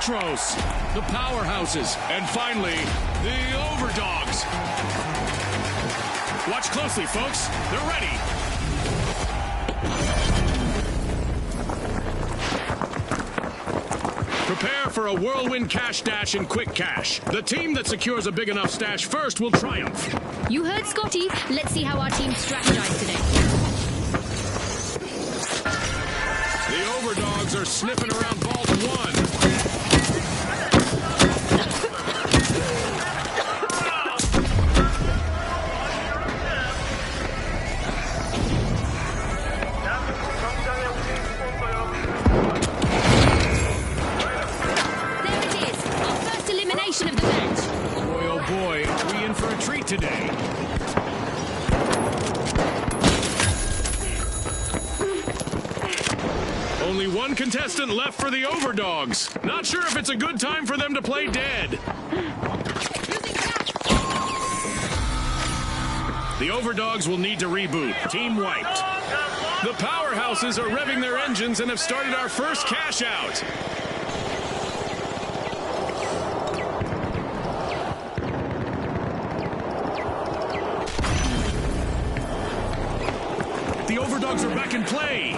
Retros, the Powerhouses, and finally, the Overdogs. Watch closely, folks. They're ready. Prepare for a whirlwind cash dash and quick cash. The team that secures a big enough stash first will triumph. You heard Scotty. Let's see how our team strategize today. The Overdogs are sniffing around vault 1. Of the match. Boy, oh boy, are we in for a treat today? Only one contestant left for the Overdogs. Not sure if it's a good time for them to play dead. The Overdogs will need to reboot. Team wiped. The Powerhouses are revving their engines and have started our first cash out. The Overdogs are back in play.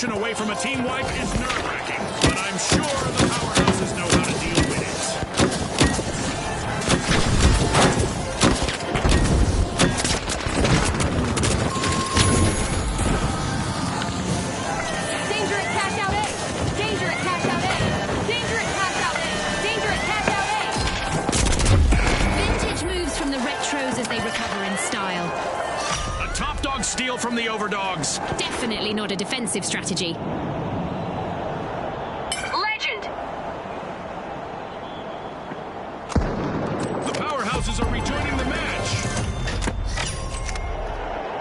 Away from a team wipe is nerve-wracking, but I'm sure the Powerhouses know how to deal with it. Danger at cash out A! Danger at cash out A! Danger at cash out A! Danger at cash out A! Vintage moves from the Retros as they recover in style. A top dog steal from the Overdogs. Definitely not a defensive strategy. Legend! The Powerhouses are rejoining the match.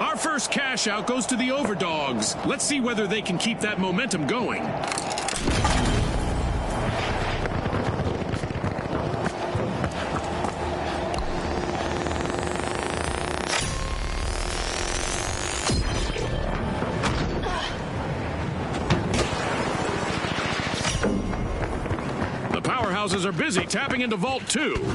Our first cash out goes to the Overdogs. Let's see whether they can keep that momentum going. Powerhouses are busy tapping into Vault 2.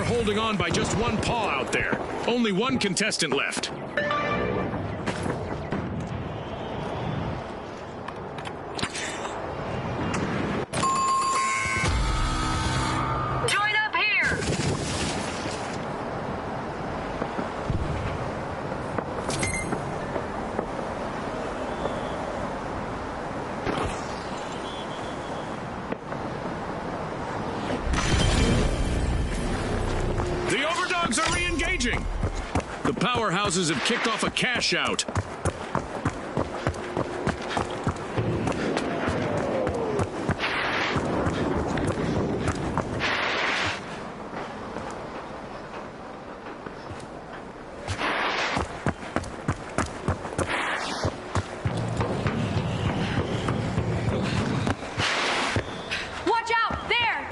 Holding on by just one paw out there. Only one contestant left. Join up here! engaging. The powerhouses have kicked off a cash out. Watch out! There!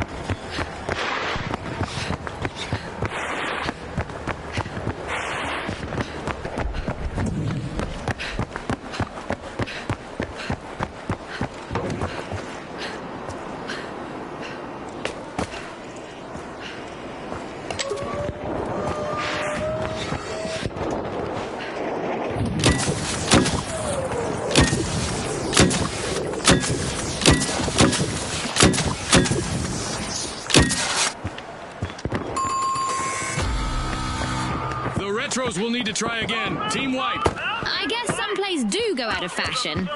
The retros will need to try again. Team wiped. I guess some plays do go out of fashion.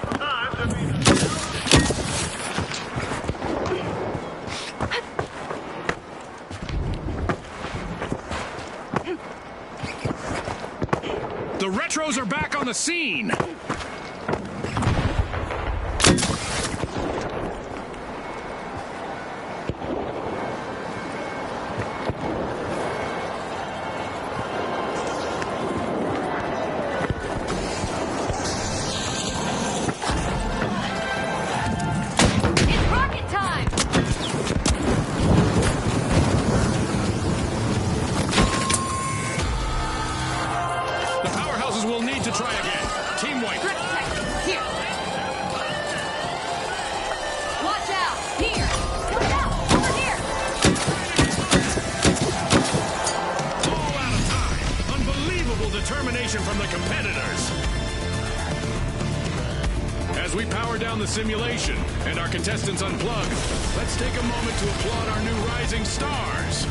The retros are back on the scene. It's rocket time! The powerhouses will need to try again. Team wiped. Here. Watch out! Here! Watch out! Over here! All out of time. Unbelievable determination from the competitors. As we power down the simulation and our contestants unplug, let's take a moment to applaud our new rising stars.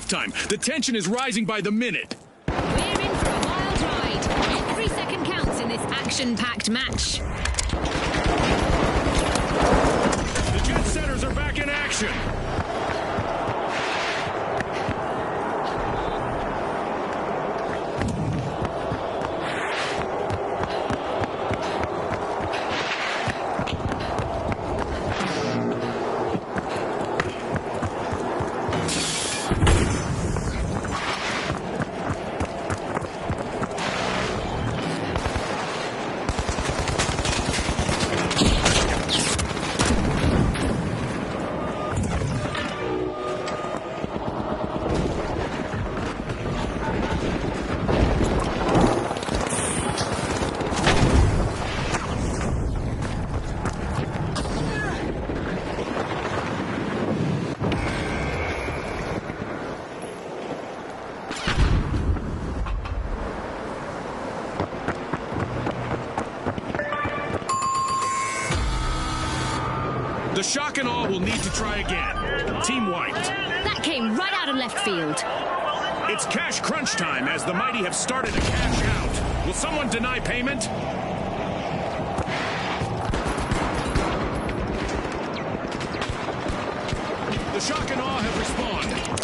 halftime. The tension is rising by the minute. We're in for a wild ride. Every second counts in this action-packed match. The Jet Setters are back in action. The shock and awe will need to try again. Team White. That came right out of left field. It's cash crunch time as the Mighty have started to cash out. Will someone deny payment? The shock and awe have respawned.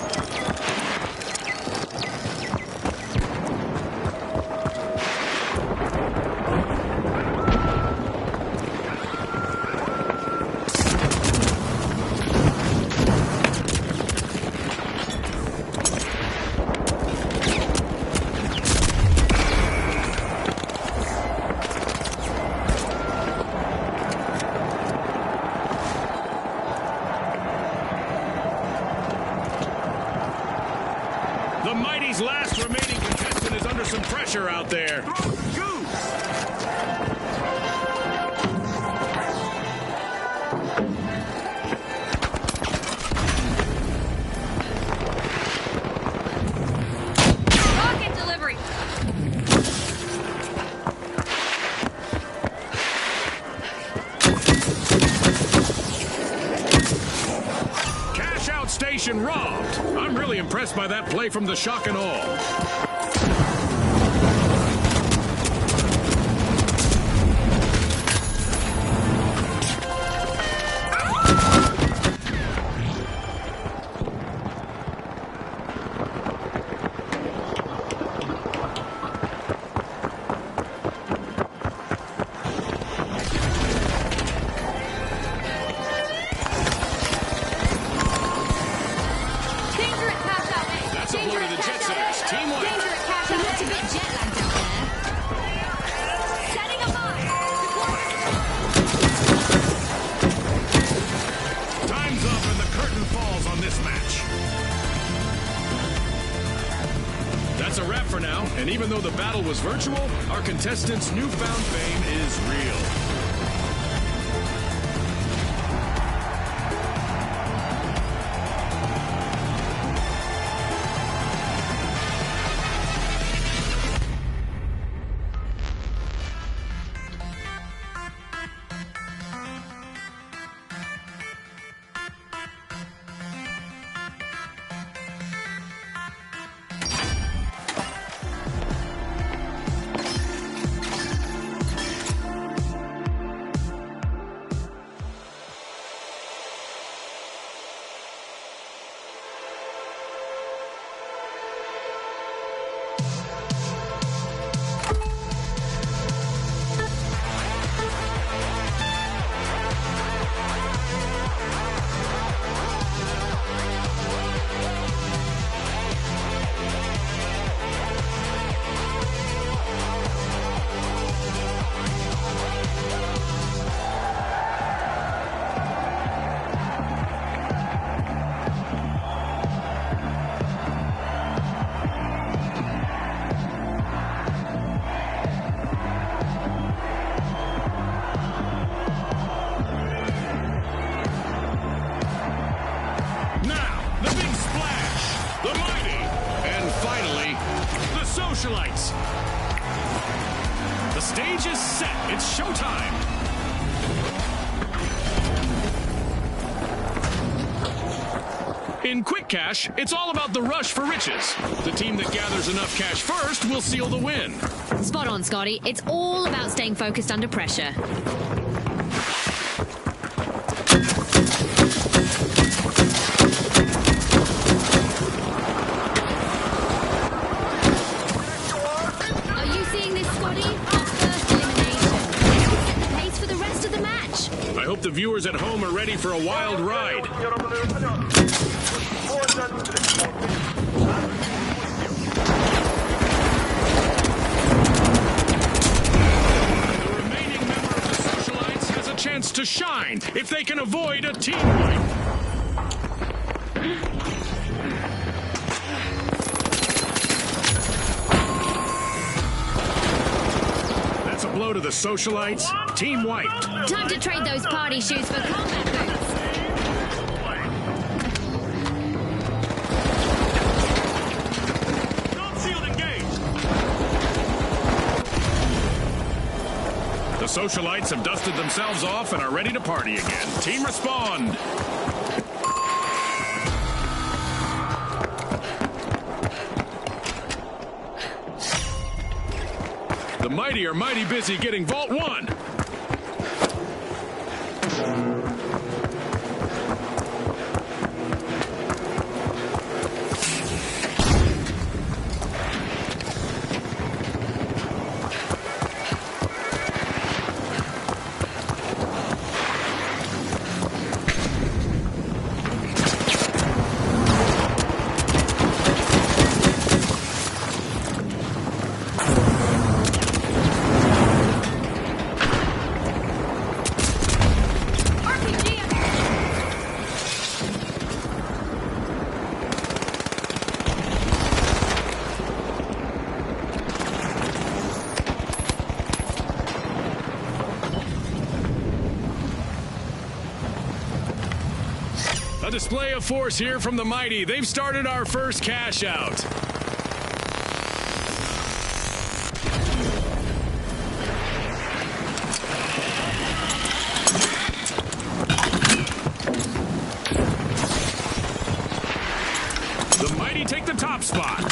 The Mighty's last remaining contestant is under some pressure out there. Rocket delivery. Cash out station robbed. I'm really impressed by that play from the shock and awe. That's a blow to the Jet Setters. Team White. Dangerous cash out. Looks a bit jet lagged out there. Setting a mine. Time's up and the curtain falls on this match. That's a wrap for now, and even though the battle was virtual, our contestants' newfound fame is real. Socialites. The stage is set. It's showtime. In Quick Cash, it's all about the rush for riches. The team that gathers enough cash first will seal the win. Spot on, Scotty. It's all about staying focused under pressure. Are you seeing this, Scotty? Our first elimination. Pace for the rest of the match. I hope the viewers at home are ready for a wild ride. Chance to shine if they can avoid a team wipe. That's a blow to the socialites. Team wiped. Time to trade those party shoes for combat boots. The socialites have dusted themselves off and are ready to party again. Team respond. The mighty are mighty busy getting Vault 1. A display of force here from the mighty. They've started our first cash out. The mighty take the top spot.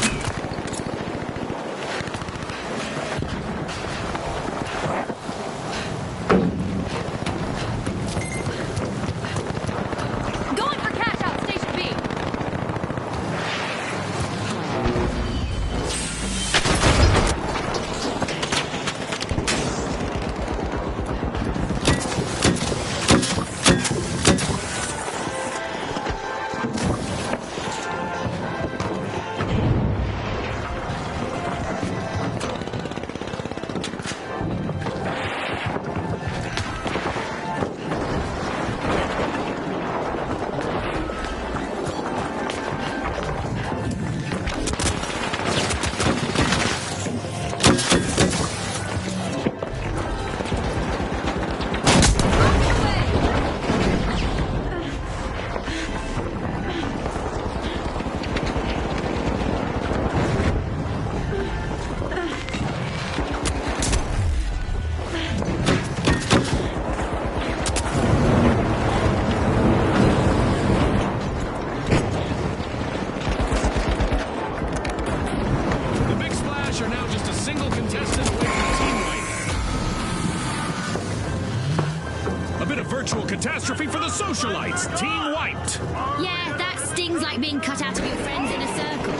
Catastrophe for the socialites. Team wiped. Yeah, that stings like being cut out of your friends in a circle.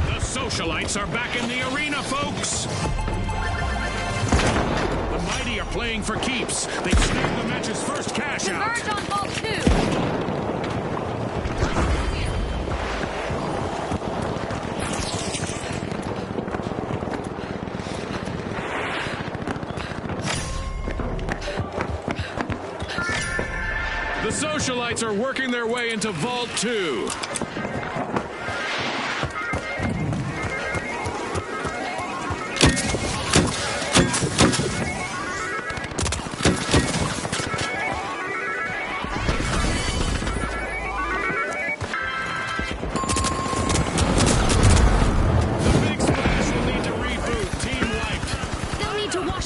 The socialites are back in the arena, folks. The mighty are playing for keeps. They've snagged the match's first cash out. Converge on Vault 2. The socialites are working their way into Vault 2.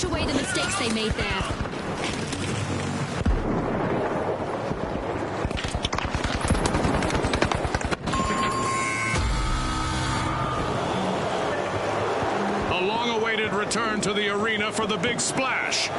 wash away the mistakes they made there. A long-awaited return to the arena for the big splash.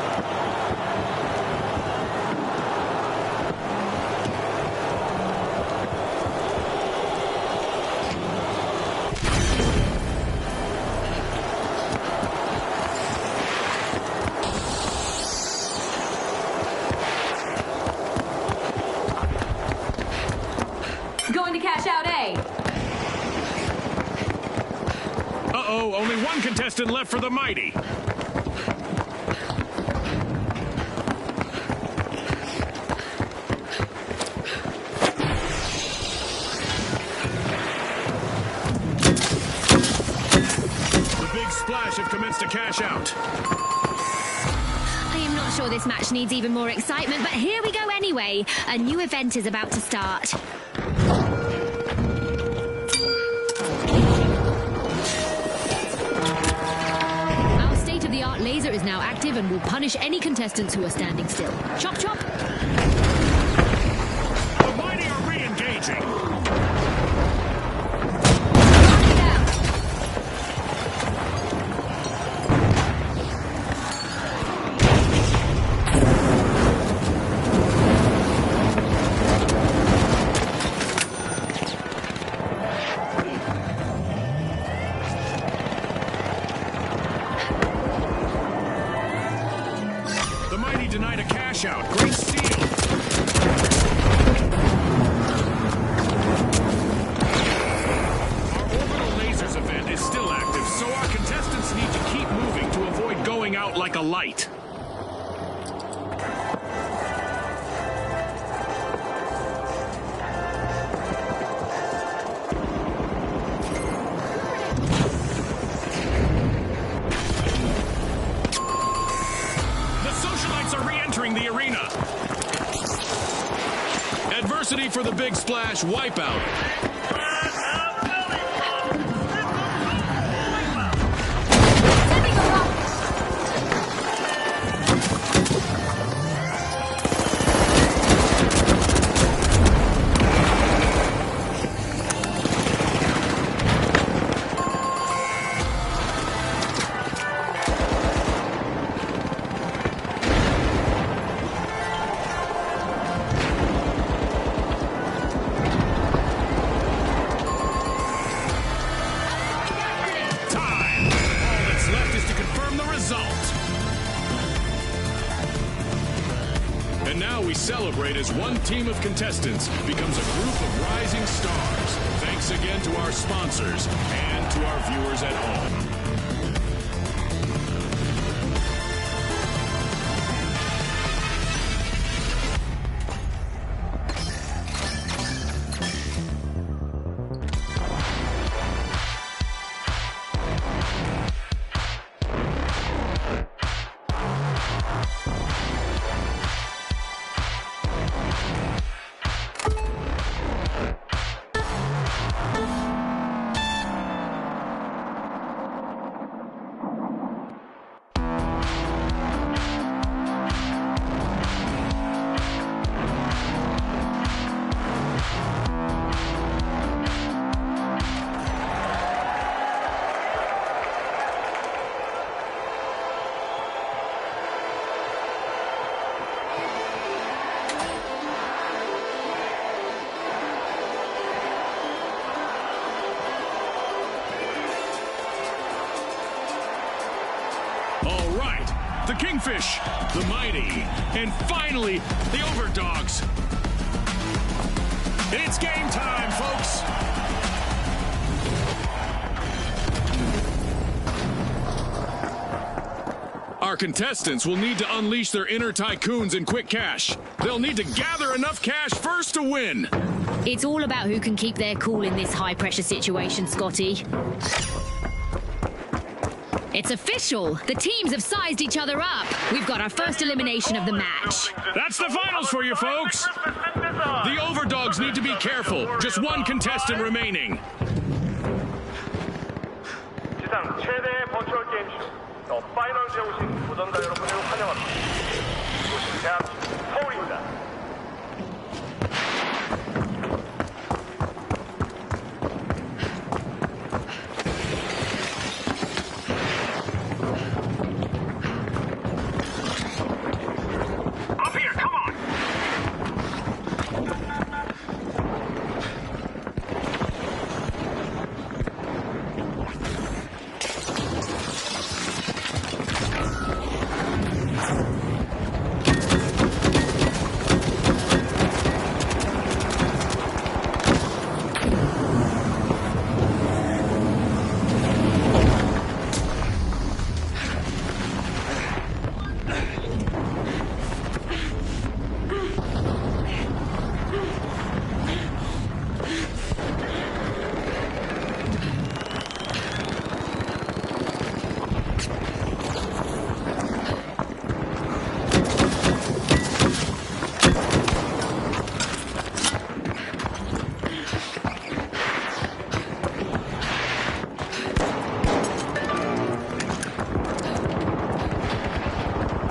Going to cash out A. Uh-oh, only one contestant left for the Mighty. The big splash have commenced to cash out. I am not sure this match needs even more excitement, but here we go anyway. A new event is about to start. Our state-of-the-art laser is now active and will punish any contestants who are standing still. Chop, chop. The Mighty are re-engaging. The Mighty denied a cash out. Great steal. Our orbital lasers event is still active, so our contestants need to keep moving to avoid going out like a light. Re-entering the arena. Adversity for the big splash wipeout. And now we celebrate as one team of contestants becomes a group of rising stars. Thanks again to our sponsors and to our viewers at home. All right, the Kingfish, the Mighty, and finally, the Overdogs. It's game time, folks. Our contestants will need to unleash their inner tycoons in quick cash. They'll need to gather enough cash first to win. It's all about who can keep their cool in this high-pressure situation, Scotty. It's official. The teams have sized each other up. We've got our first elimination of the match. That's the finals for you, folks. The Overdogs need to be careful. Just one contestant remaining. 더 파이널즈에 오신 도전자 여러분을 환영합니다. 이곳은 대학 서울입니다.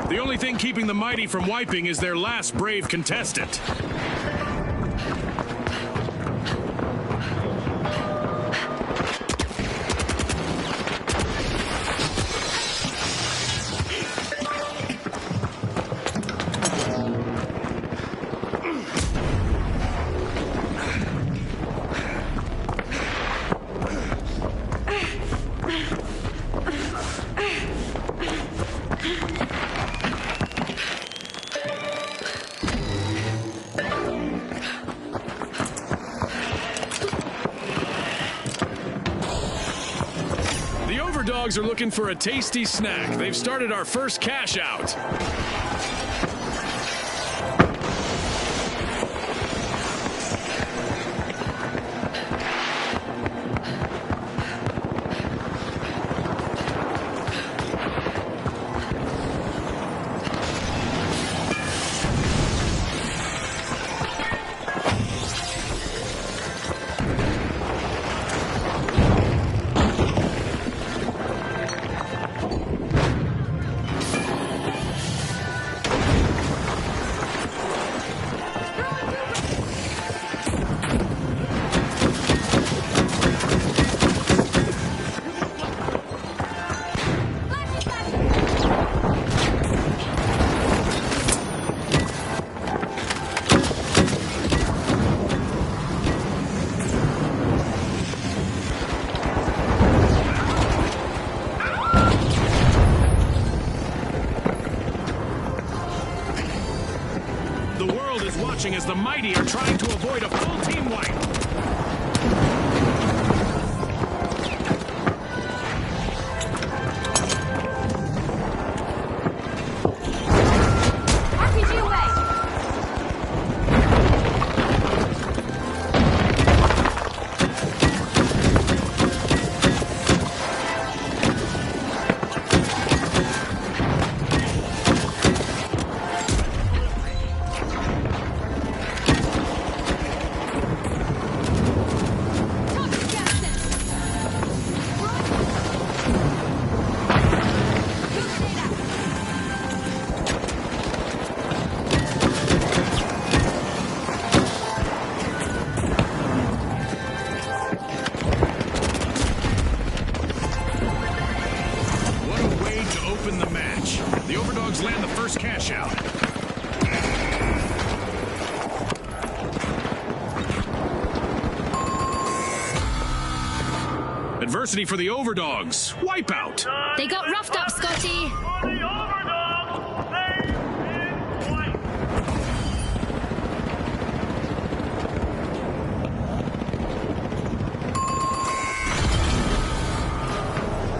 The only thing keeping the mighty from wiping is their last brave contestant. Dogs are looking for a tasty snack. They've started our first cash out. As the mighty are trying to avoid a full team wipe. Land the first cash out. Adversity for the Overdogs. Wipeout. They got roughed up, Scotty.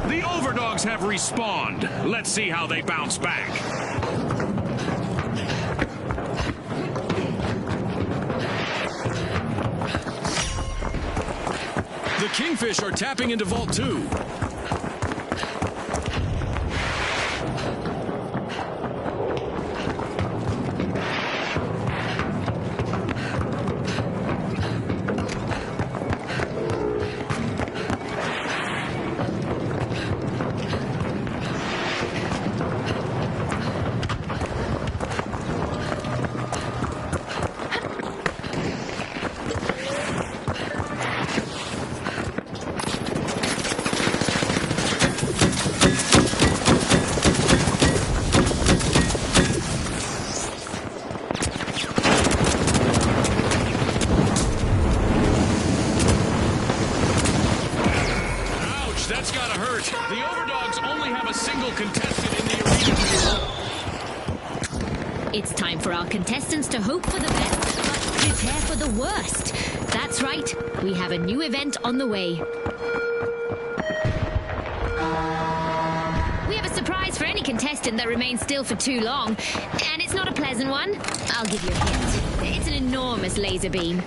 The Overdogs have respawned. Let's see how they bounce back. The Kingfish are tapping into Vault 2. It's time for our contestants to hope for the best, but prepare for the worst. That's right, we have a new event on the way. We have a surprise for any contestant that remains still for too long, and it's not a pleasant one. I'll give you a hint. It's an enormous laser beam.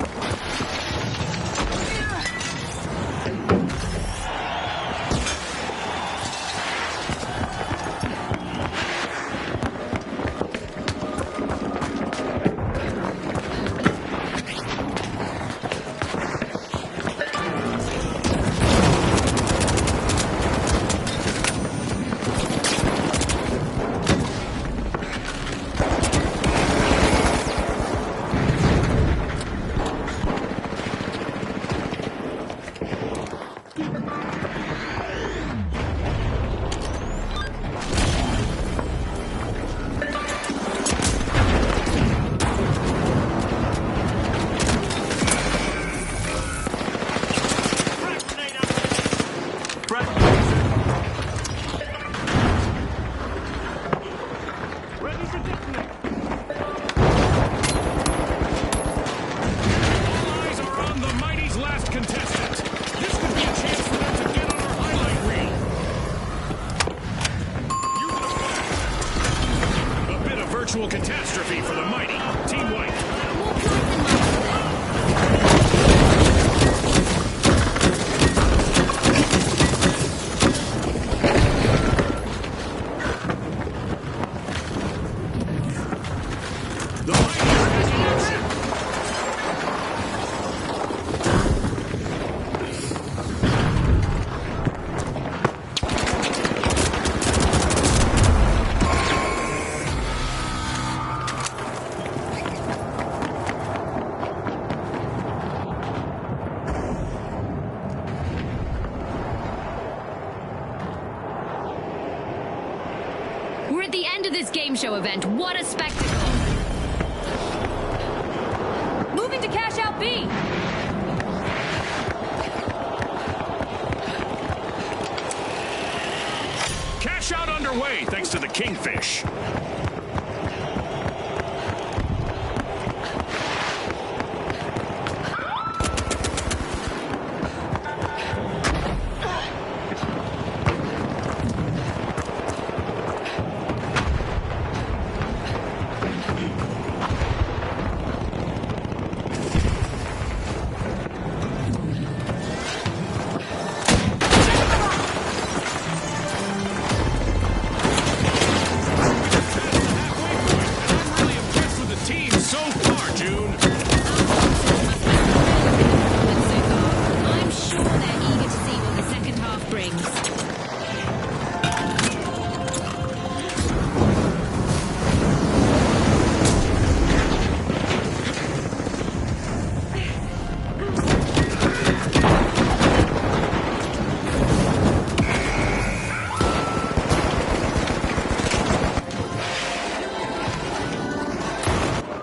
Catastrophe for the mighty Team White. The mighty is in action. We're at the end of this game show event. What a spectacle! Moving to cash out B! Cash out underway thanks to the Kingfish.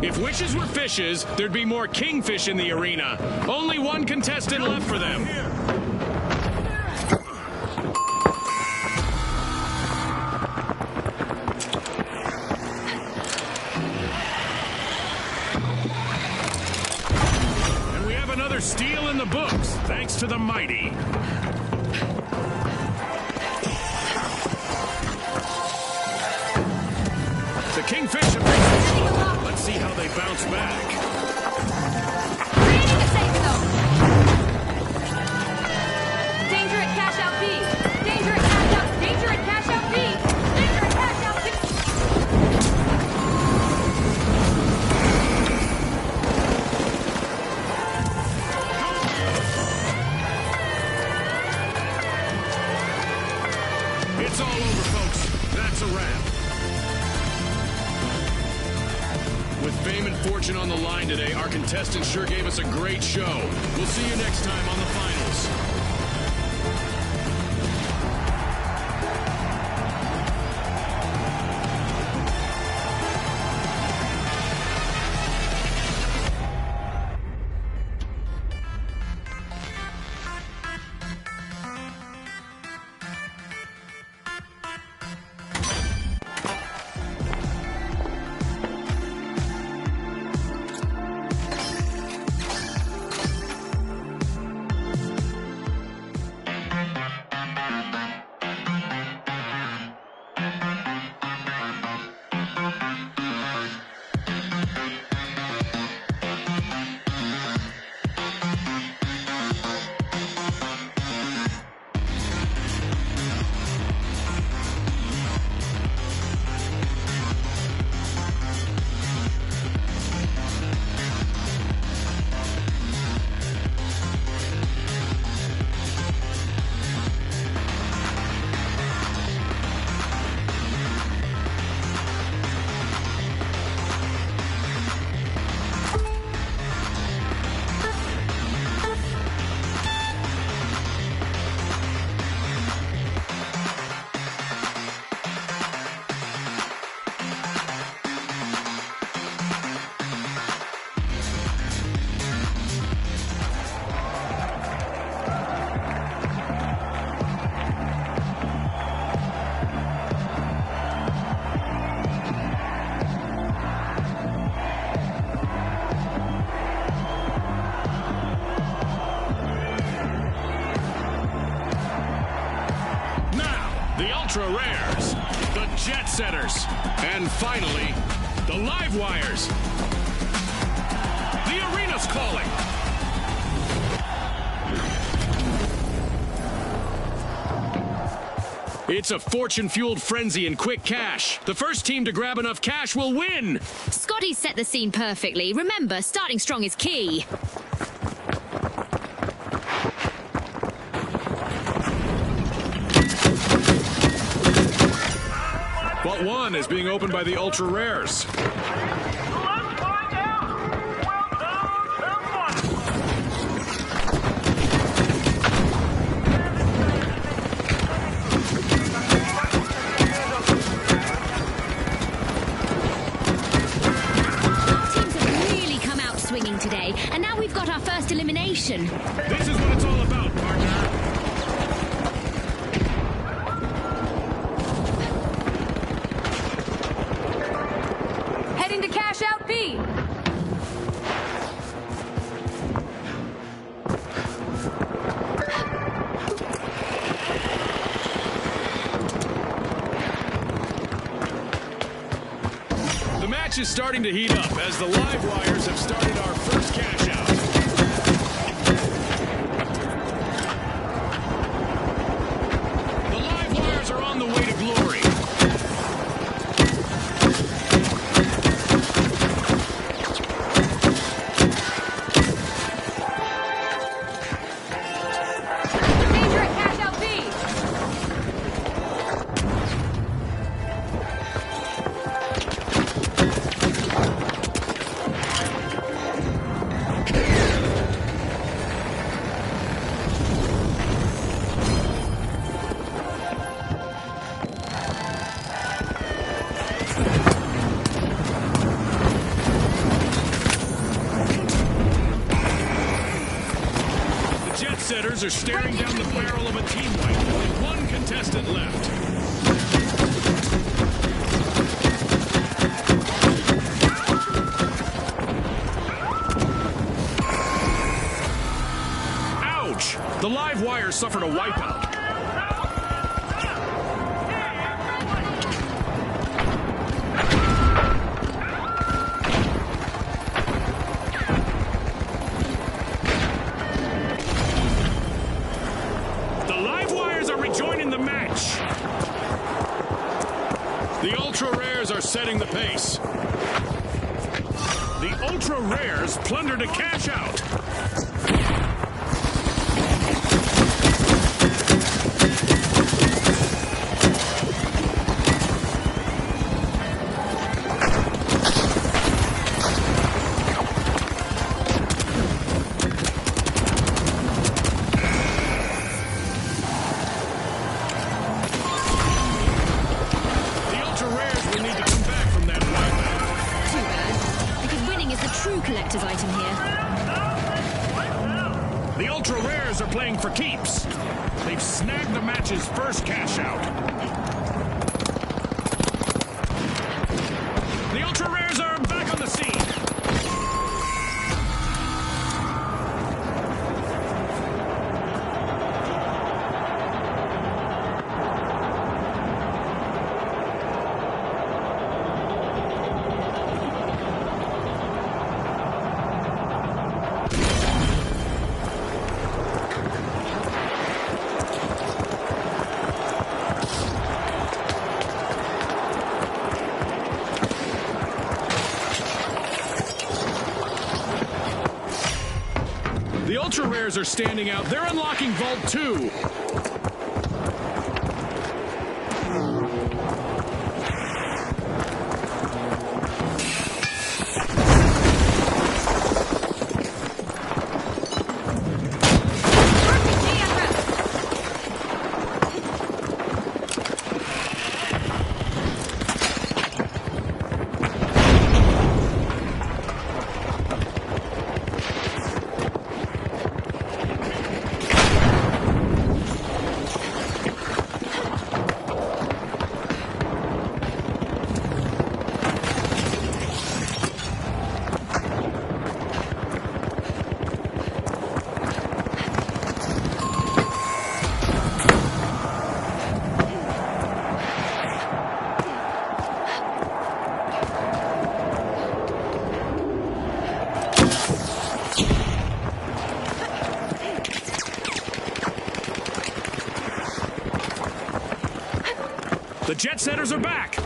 If wishes were fishes, there'd be more kingfish in the arena. Only one contestant left for them. And we have another steal in the books, thanks to the mighty. The Kingfish have reached. Let's see how they bounce back. Creating a safe zone. Danger at cash out B. Danger at cash out. Danger at cash out B. Danger at cash out B. It's all over, folks. That's a wrap. With fame and fortune on the line today, our contestants sure gave us a great show. We'll see you next time on the finals. setters. And finally, the live wires. The arena's calling. It's a fortune-fueled frenzy in quick cash. The first team to grab enough cash will win. Scotty set the scene perfectly. Remember, starting strong is key. But one is being opened by the ultra rares. Let's find out. Well done, Our teams have really come out swinging today, and now we've got our first elimination. This is what it's all about, partner. Heading to cash out B. The match is starting to heat up as the live wires have started our first cash out. The live wires are on the way to glory. Danger at cash out B. The jet setters are staring down the barrel of a team wipe. Only one contestant left. Ouch! The live wire suffered a wipeout. The live wires are rejoining the match. The ultra rares are setting the pace. The ultra rares plunder to cash out. The ultra rares will need to come back from that wipeout. Too bad, because winning is the true collector's item here. The ultra rares are playing for keeps. They've snagged the match's first cash out. The ultra rares are back on the scene. The ultra rares are standing out. They're unlocking Vault 2. Jet Setters are back!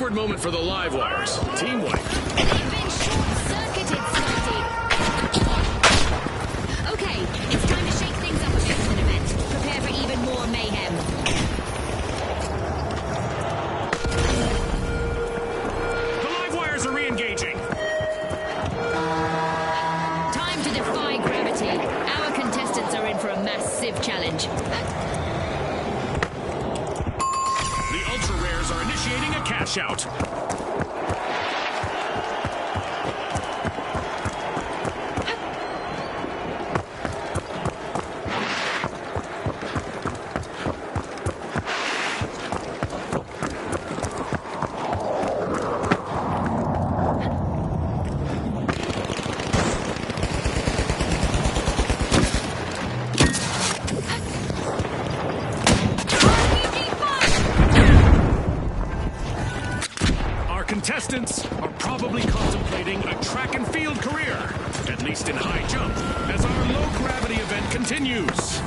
Moment for the live wires. Team wipe. They've been short-circuited, Scotty. Okay, it's time to shake things up a bit for an event. Prepare for even more mayhem. The live wires are re-engaging. Time to defy gravity. Our contestants are in for a massive challenge. The ultra rares are initiating a cash out. Contestants are probably contemplating a track and field career, at least in high jump, as our low-gravity event continues.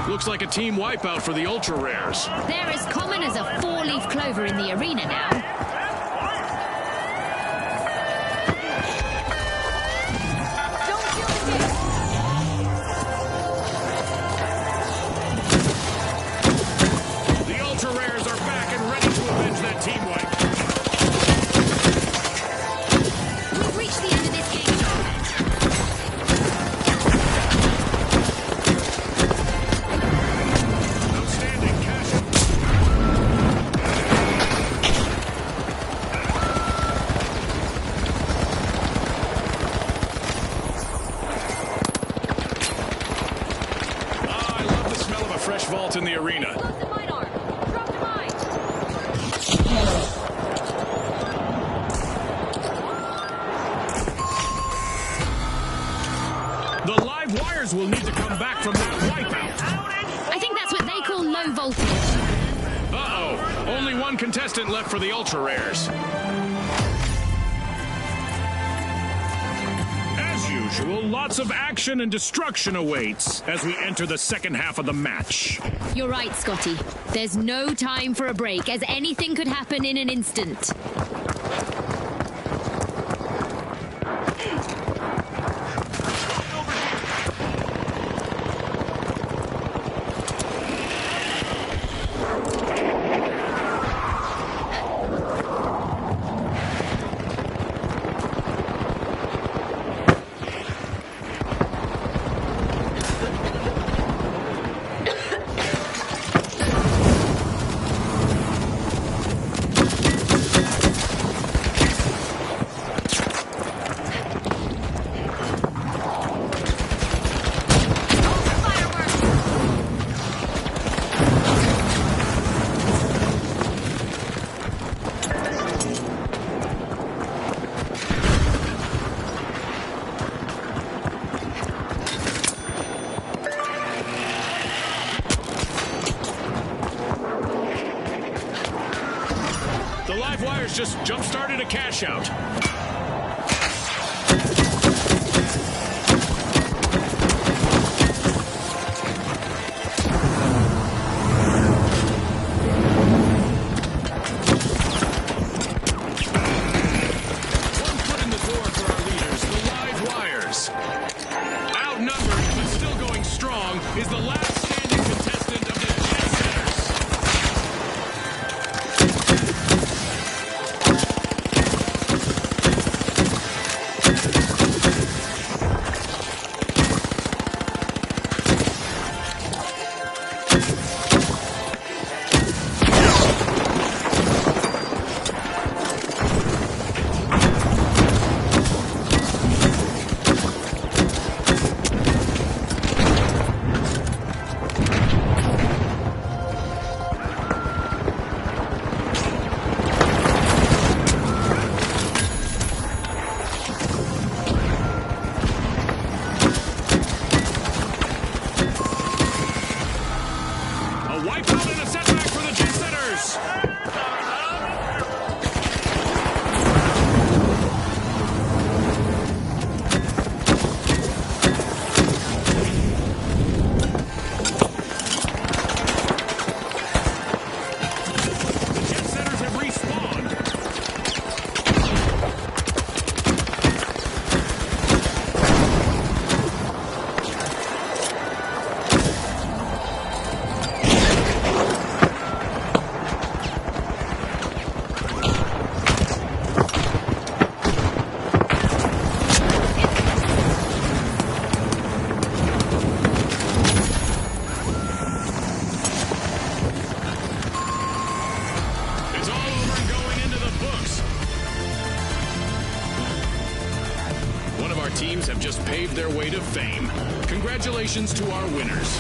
Looks like a team wipeout for the ultra rares. They're as common as a four-leaf clover in the arena now. The ultra rares are back and ready to avenge that team wipe. We've reached the end of this game. Outstanding cash. I love the smell of a fresh vault in the arena. Close the mine arm. Drop the mine. The live wires will need to come back from that wipeout. I think that's what they call low voltage. Uh-oh. Only one contestant left for the ultra rares. As usual, lots of action and destruction awaits as we enter the second half of the match. You're right, Scotty. There's no time for a break, as anything could happen in an instant. just jump-started a cash-out. Is the last standing contestant of the Jet Setters. Wipeout and a setback for the Jet Setters. The Jet Setters have respawned. Teams have just paved their way to fame. Congratulations to our winners.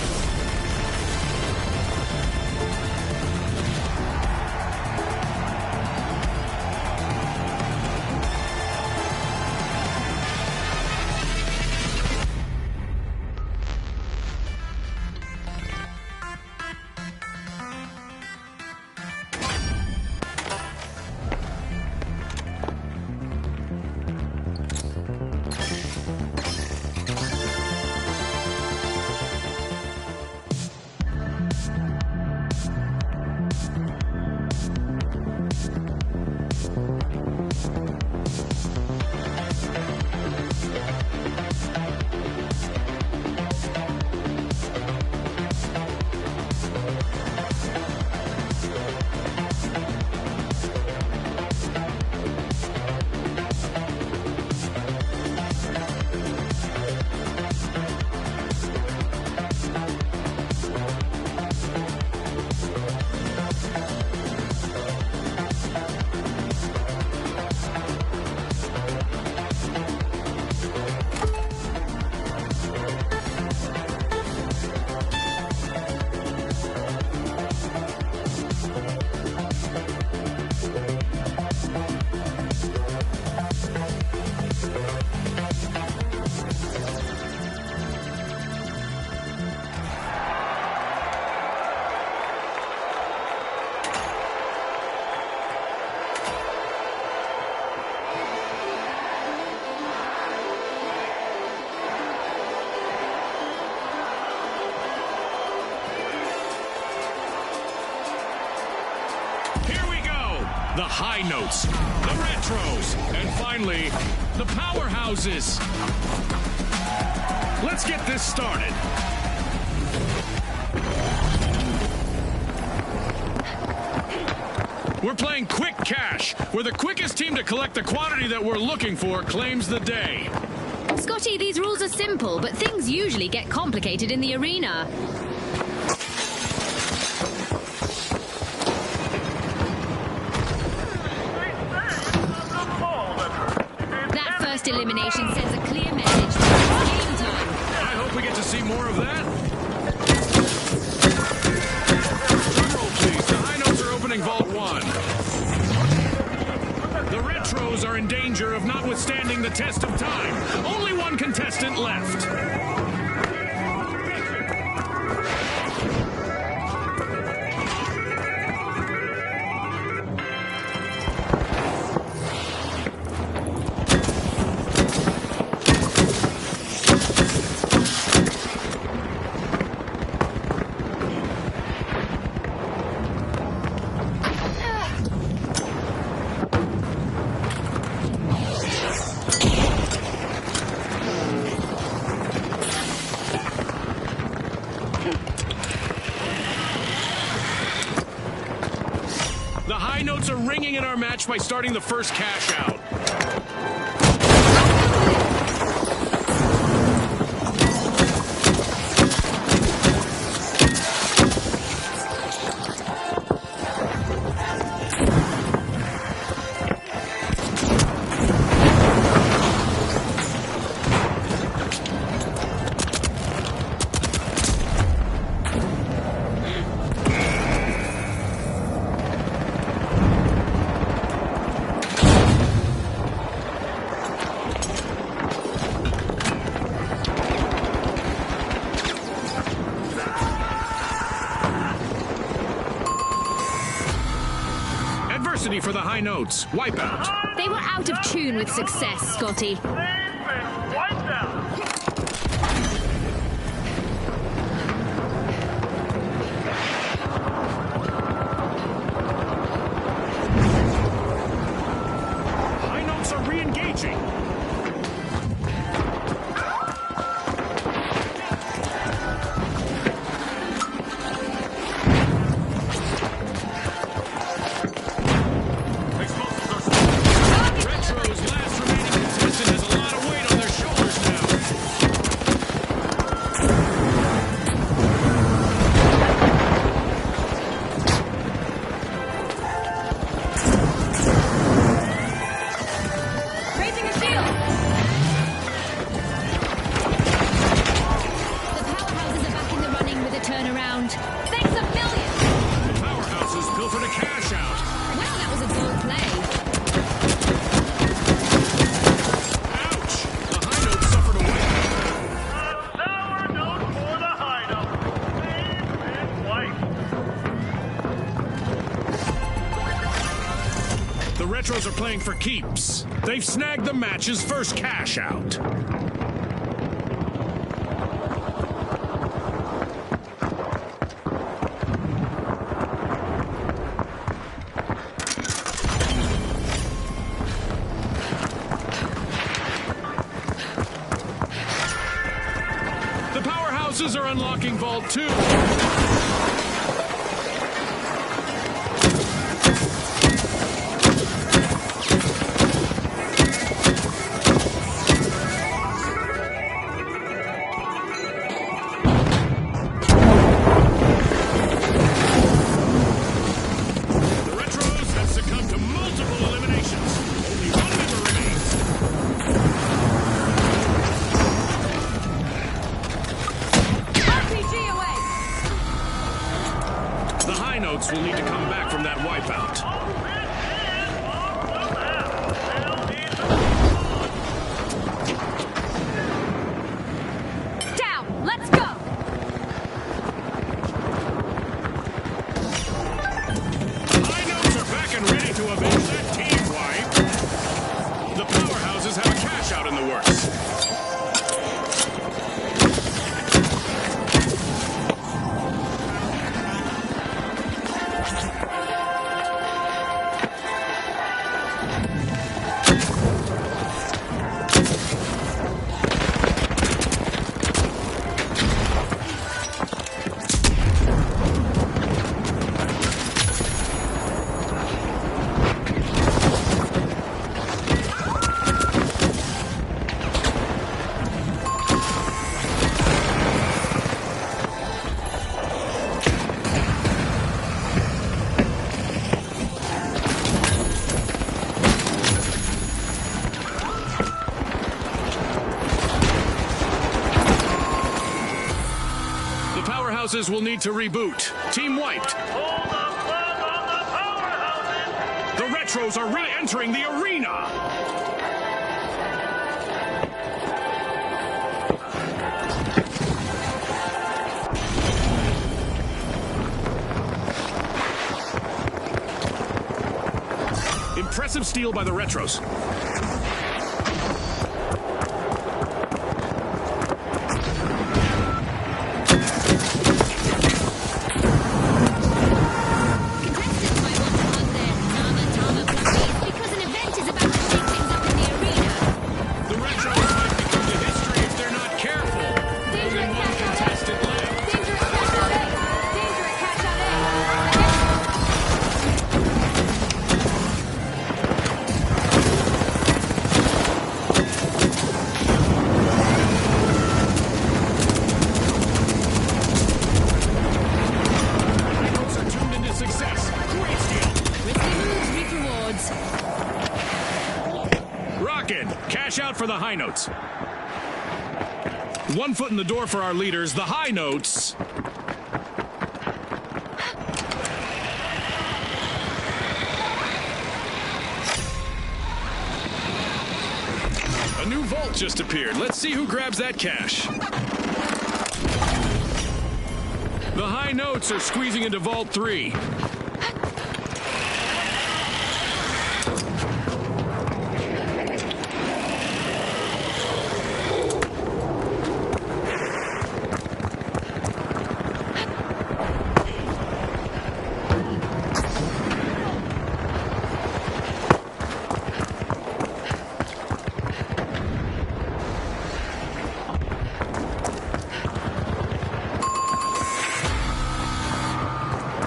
The high notes, the retros, and finally, the powerhouses. Let's get this started. We're playing Quick Cash, where the quickest team to collect the quantity that we're looking for claims the day. Scotty, these rules are simple, but things usually get complicated in the arena. Elimination sends a clear message. Game time. I hope we get to see more of that. Drum roll, please. The high notes are opening Vault 1. The retros are in danger of not withstanding the test of time. Only one contestant left. notes are ringing in our match by starting the first cash out. Adversity for the high notes. Wipeout. They were out of tune with success, Scotty. They've been wiped out. High notes are re-engaging. Retro's last remaining contestant has a lot of weight on their shoulders now. Raising a shield! The powerhouses are back in the running with a turnaround. Thanks a million! The powerhouses pilfered a cash out. Well, that was a bold play. Ouch! The high notes suffered a wipeout. A sour note for the high note. They've been wiped. The Retros are playing for keeps. They've snagged the match's first cash out. The powerhouses are unlocking Vault 2. The Retros have succumbed to multiple eliminations. Only one member remains. RPG away! The high notes will need to come back from that wipeout. Down! Let's go! High notes are back and ready to avenge that team wipe. The powerhouses have a cash out in the works. The powerhouses will need to reboot. Team wiped. Hold the plug on the powerhouses. The Retros are re-entering the arena. Impressive steal by the Retros. Contestants might want to plug their Tama Tama pluggies because an event is about to shake things up in the arena. The Retros might become the history if they're not careful. Danger Only at one cash out A! contestant left. Danger at cash out A! Danger at cash out A! high notes. 1 foot in the door for our leaders, the high notes. A new vault just appeared. Let's see who grabs that cash. The high notes are squeezing into Vault 3.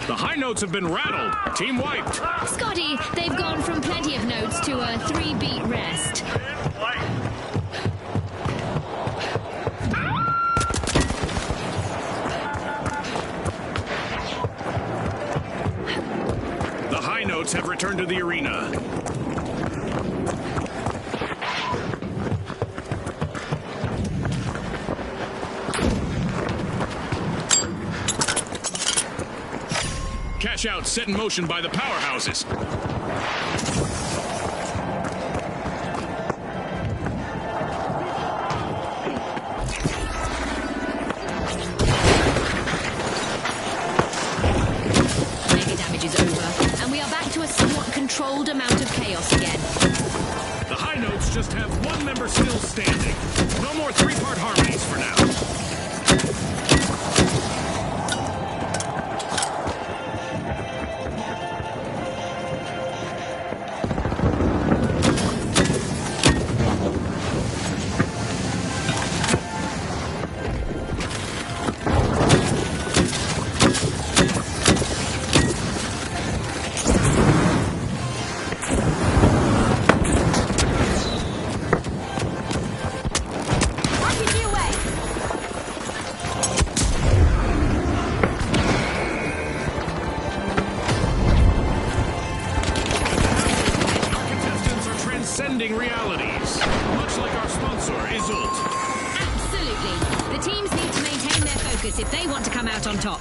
The high notes have been rattled. Team wiped. Scotty, they've gone from plenty of notes to a 3-beat rest. The high notes have returned to the arena. Cash out set in motion by the powerhouses. Mega damage is over, and we are back to a somewhat controlled amount of chaos again. The high notes just have 1 member still standing. No more 3-part harmonies for now. Realities, much like our sponsor, Isolt. Absolutely. The teams need to maintain their focus if they want to come out on top.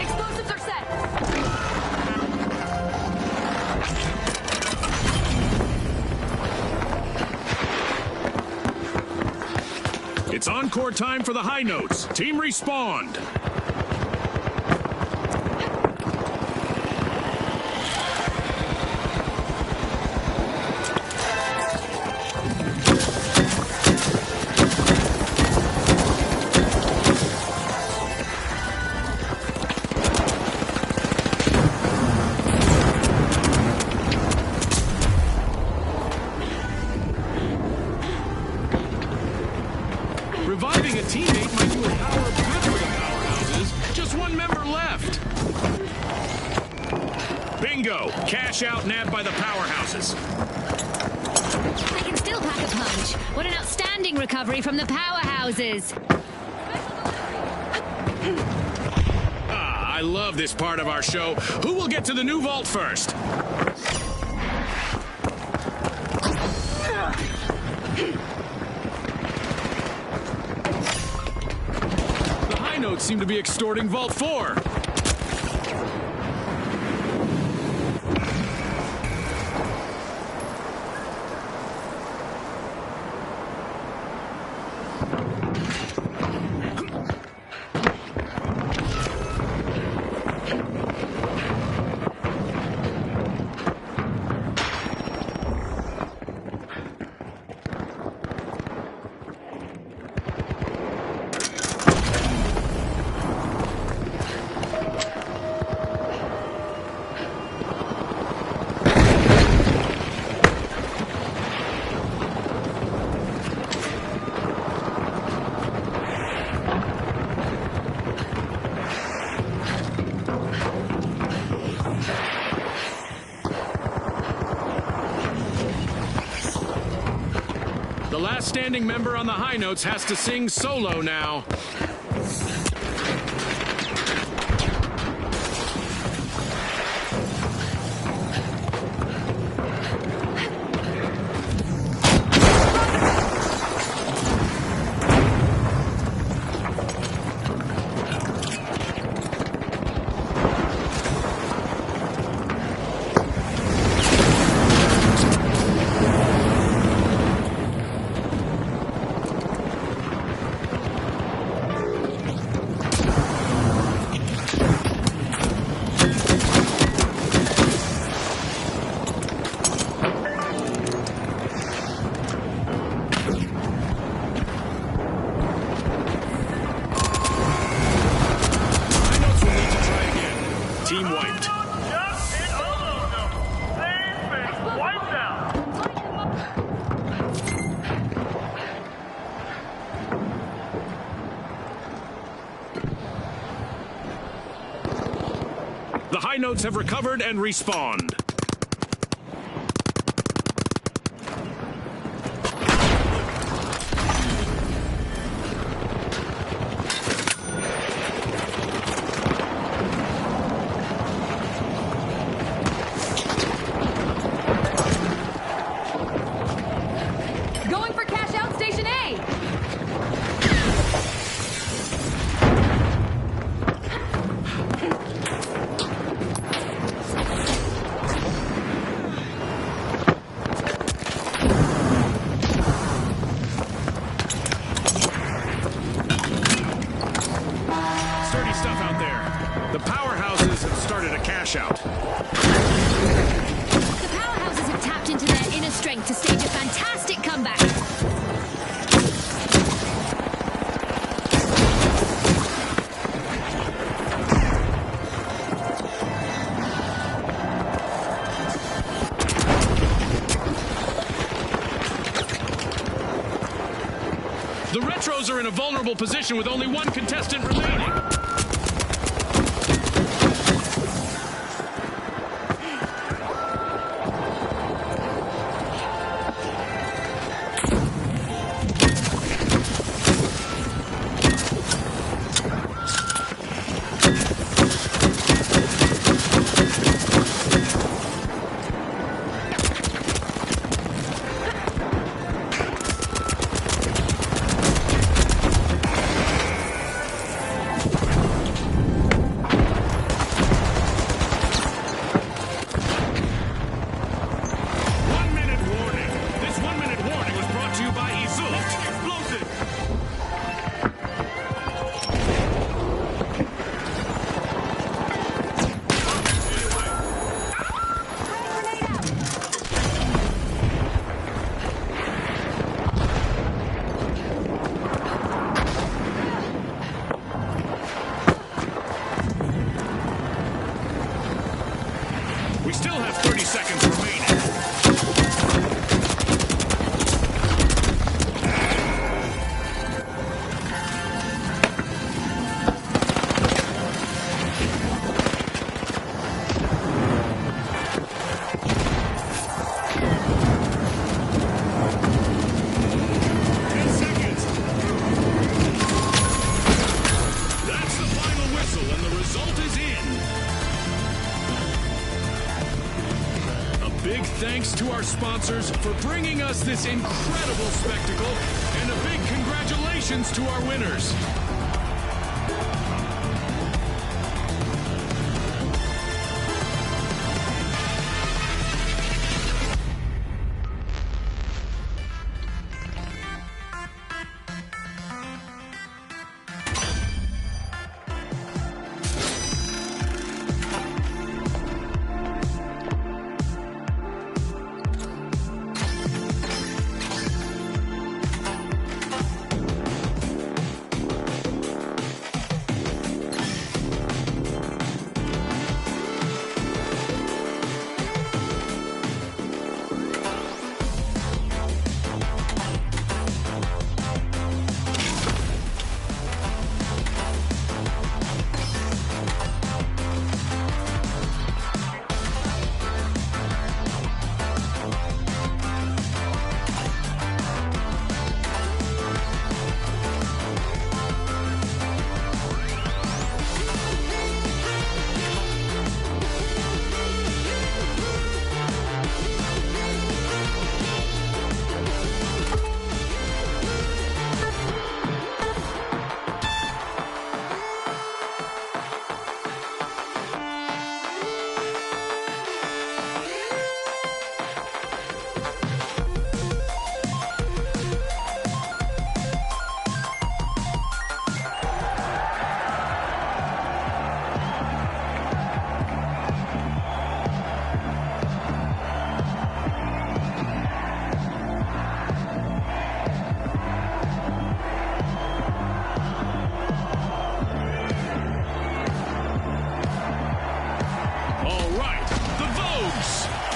Explosives are set. It's encore time for the high notes. Team respawned. Reviving a teammate might do a power of good for the powerhouses. Just 1 member left. Bingo! Cash out nabbed by the powerhouses. They can still pack a punch. What an outstanding recovery from the powerhouses. I love this part of our show. Who will get to the new vault first? The high notes seem to be extorting Vault 4. The last standing member on the high notes has to sing solo now. high notes have recovered and respawned. Going for cash out station A. Sturdy stuff out there. The powerhouses have started a cash out. The powerhouses have tapped into their inner strength to stage a fantastic comeback. The Retros are in a vulnerable position with only one contestant remaining. We still have 30 seconds remaining. Big thanks to our sponsors for bringing us this incredible spectacle, and a big congratulations to our winners.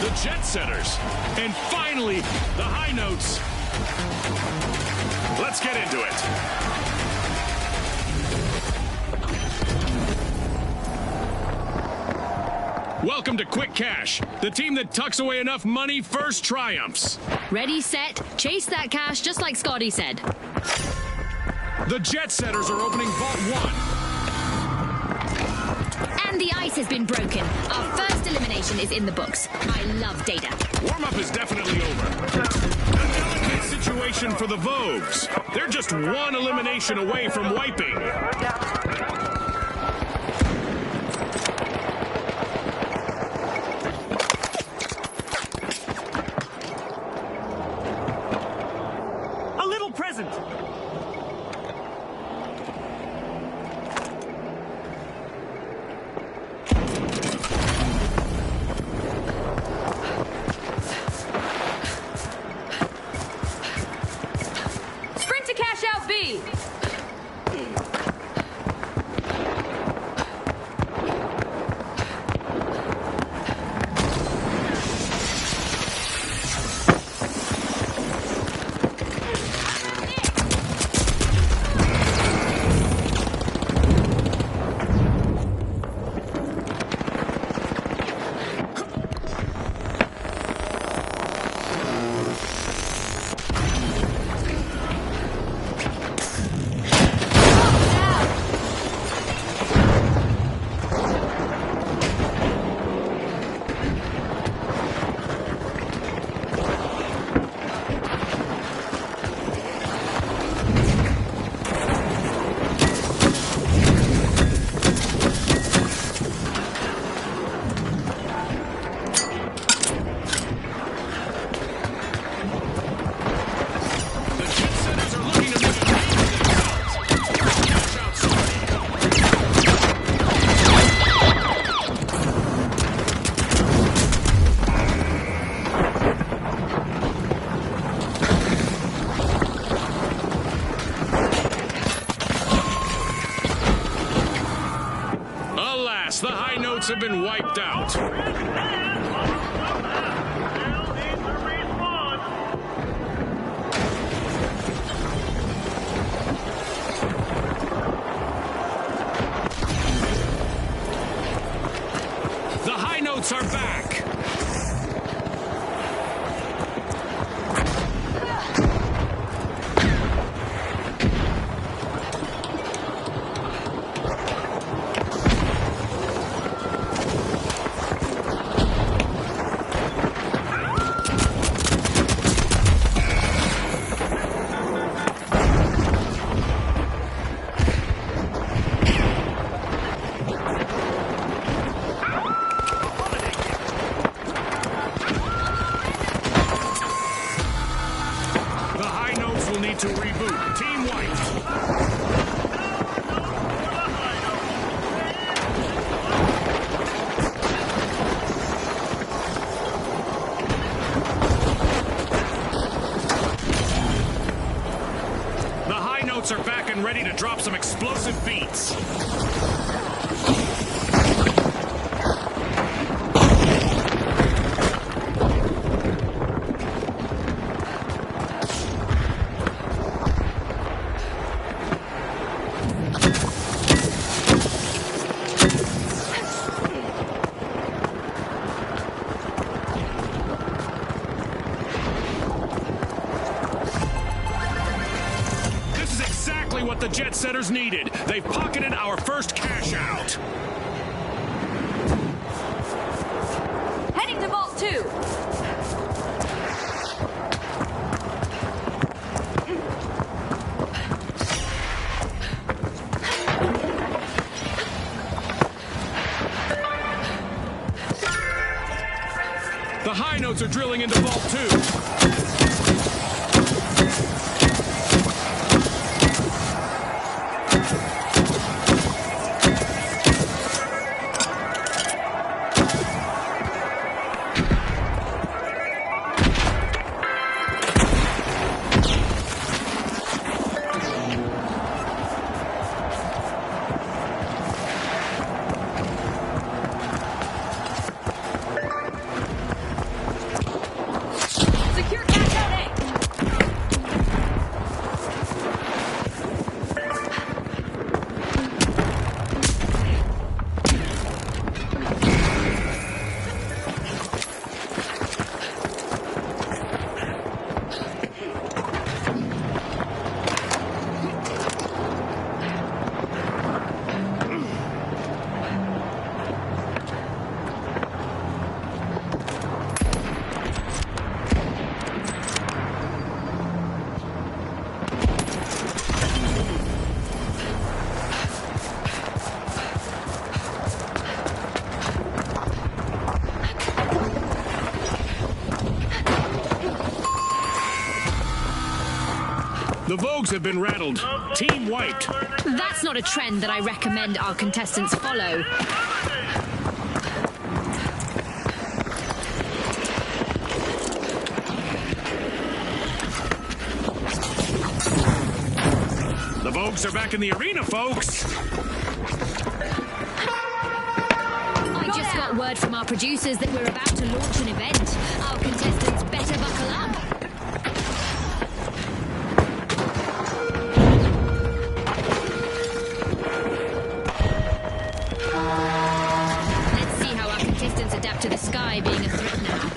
The Jet Setters, and finally, the High Notes. Let's get into it. Welcome to Quick Cash. The team that tucks away enough money first triumphs. Ready, set, chase that cash, just like Scotty said. The Jet Setters are opening Vault 1. And the ice has been broken. Our first elimination is in the books. I love data. Warm-up is definitely over. A delicate situation for the Vogues. They're just one elimination away from wiping. A little present. Sprint to cash out B. Alas, the high notes have been wiped out. The high notes are back. To reboot. Team white. The high notes are back and ready to drop some explosive beats. What the Jet Setters needed. They've pocketed our first cash out. Heading to Vault 2. The high notes are drilling into Vault 2. The Vogues have been rattled. Team wiped. That's not a trend that I recommend our contestants follow. The Vogues are back in the arena, folks. I just got word from our producers that we're about to launch an event. Our contestants better buckle up. Let's see how our contestants adapt to the sky being a threat now.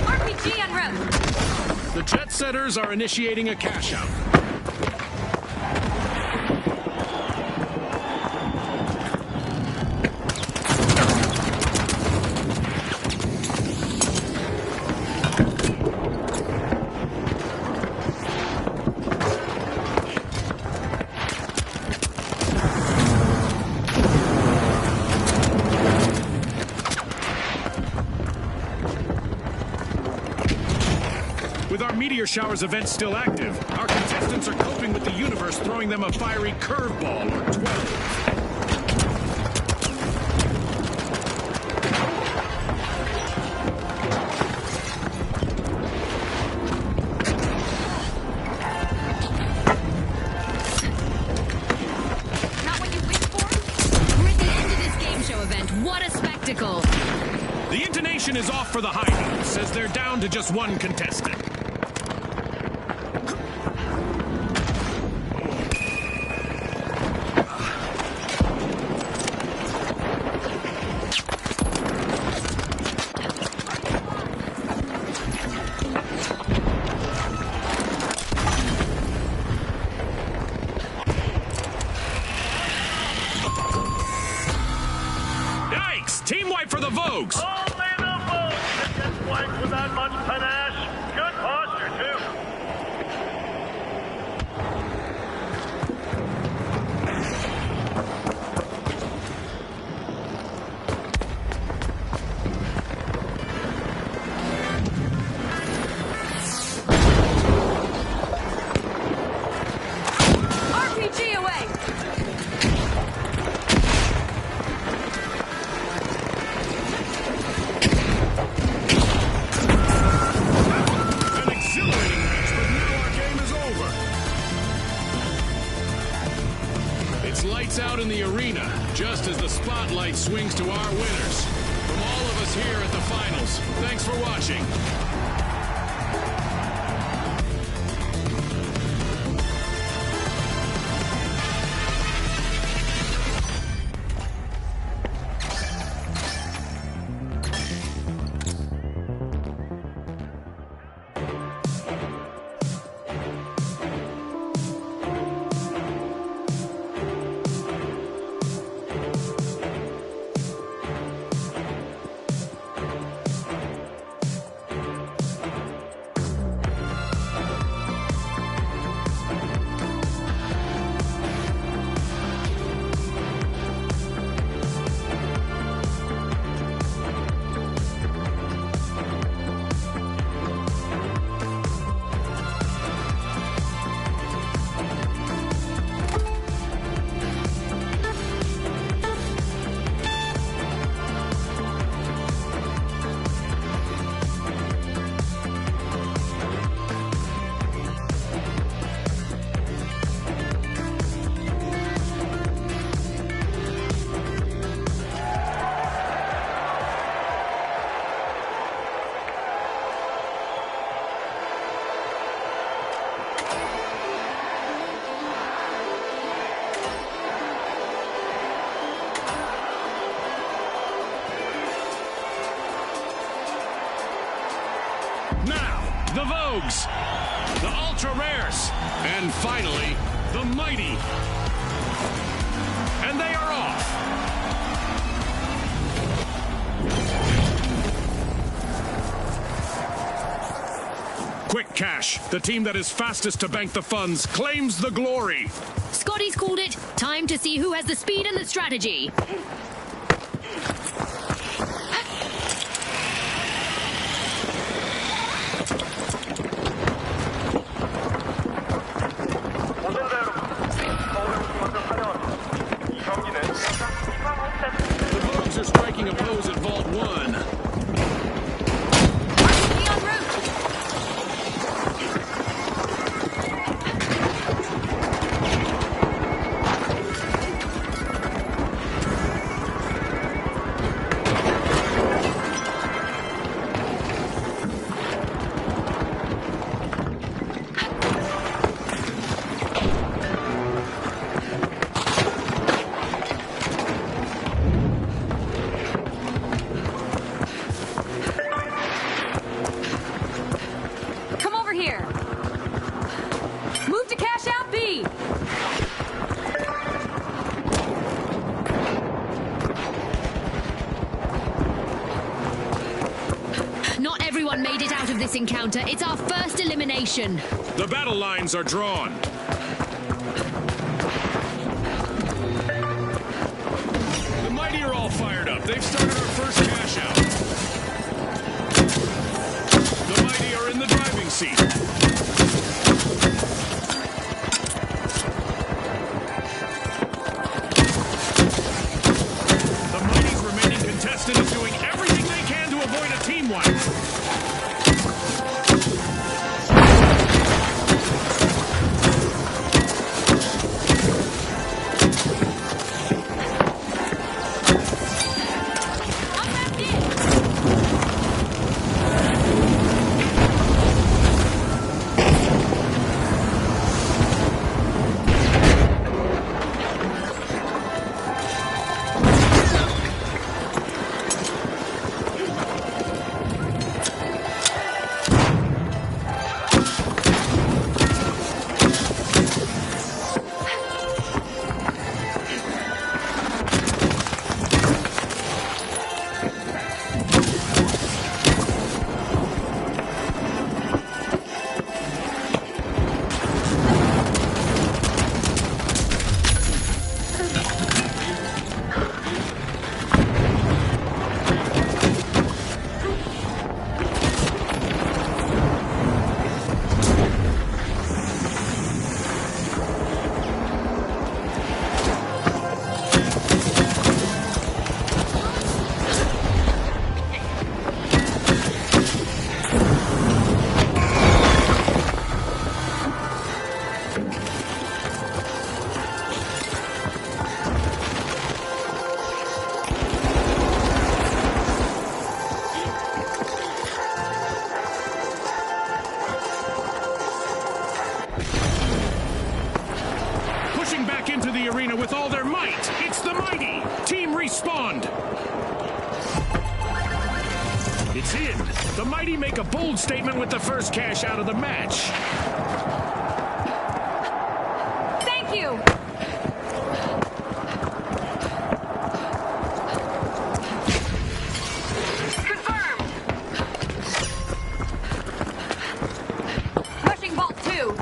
RPG en route. The Jet Setters are initiating a cash out. With our Meteor Showers event still active, our contestants are coping with the universe throwing them a fiery curveball or 12. Not what you wished for? We're at the end of this game show event. What a spectacle! The intonation is off for the high notes, as they're down to just one contestant. Yikes! Team wipe for the Vogues! Only the Vogues can get wiped with that much panache. Good posture, too. RPG away! An exhilarating match, but now our game is over. It's lights out in the arena, just as the spotlight swings to our winners. From all of us here at the finals, thanks for watching. Now, the Vogues, the Ultra Rares, and finally, the Mighty. And they are off. Quick Cash, the team that is fastest to bank the funds, claims the glory. Scotty's called it. Time to see who has the speed and the strategy. this encounter. It's our first elimination. The battle lines are drawn. The Mighty are all fired up. They've started our first cash out. The Mighty are in the driving seat. The Mighty's remaining contestant is doing everything they can to avoid a team wipe. Into the arena with all their might. It's the Mighty. Team respawned. It's in. The Mighty make a bold statement with the first cash out of the match. Thank you. Confirmed. Rushing Vault 2.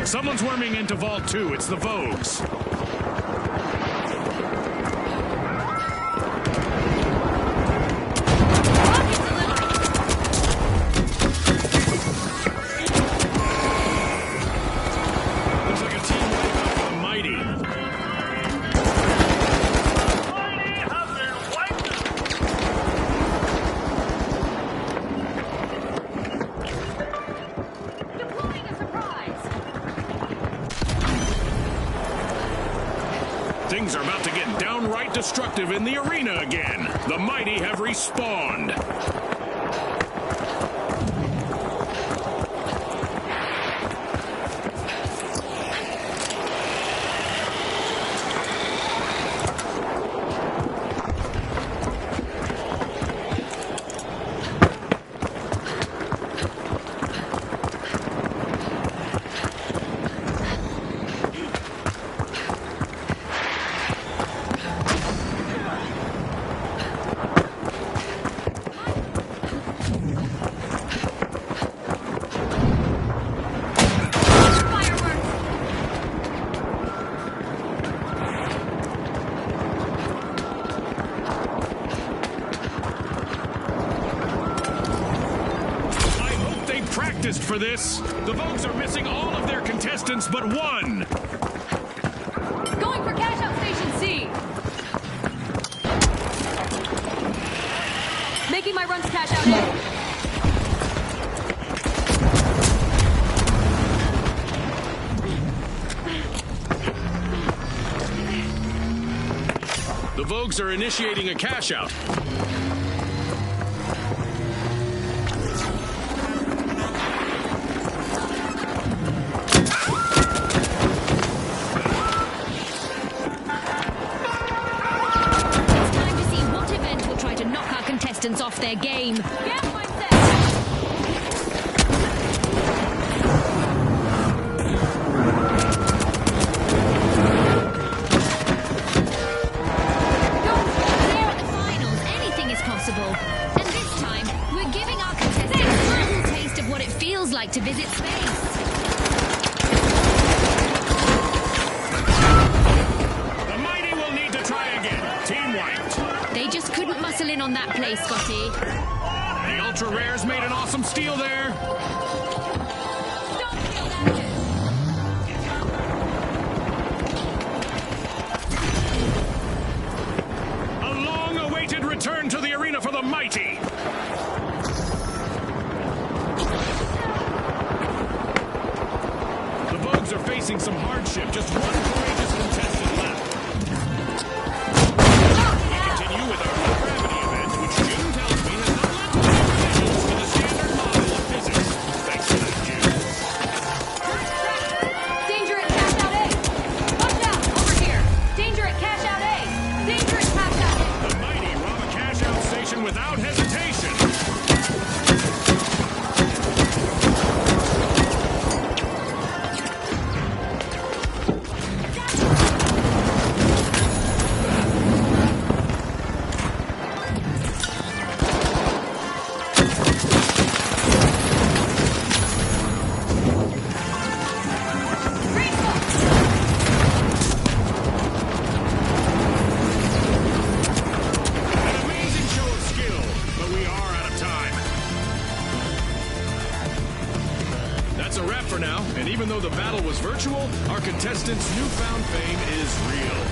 Someone's worming into Vault 2. It's the Vogues. Looks like a team wipe for the Mighty. Mighty have been wiped. Deploying a surprise. Things are about to get downright destructive in the arena again. The Mighty have respawned. Practiced for this. The Vogues are missing all of their contestants but one. Going for cash out station C. Making my run to cash out A. The Vogues are initiating a cash out. Off their game. on that play, Scotty. The Ultra Rares made an awesome steal there. Don't feel that good. A long-awaited return to the arena for the mighty. The Vogues are facing some hardship. Just one courageous contestant left. We continue with our low-gravity event, which June tells me has not led to any revisions to the standard model of physics. Thanks for that, June. Danger at cash out A. Watch out, over here. Danger at cash out A. Danger at cash out A. The mighty rob a cash-out station without hesitation. An amazing show of skill, but we are out of time. That's a wrap for now, and even though the battle was virtual, our contestants' newfound fame is real.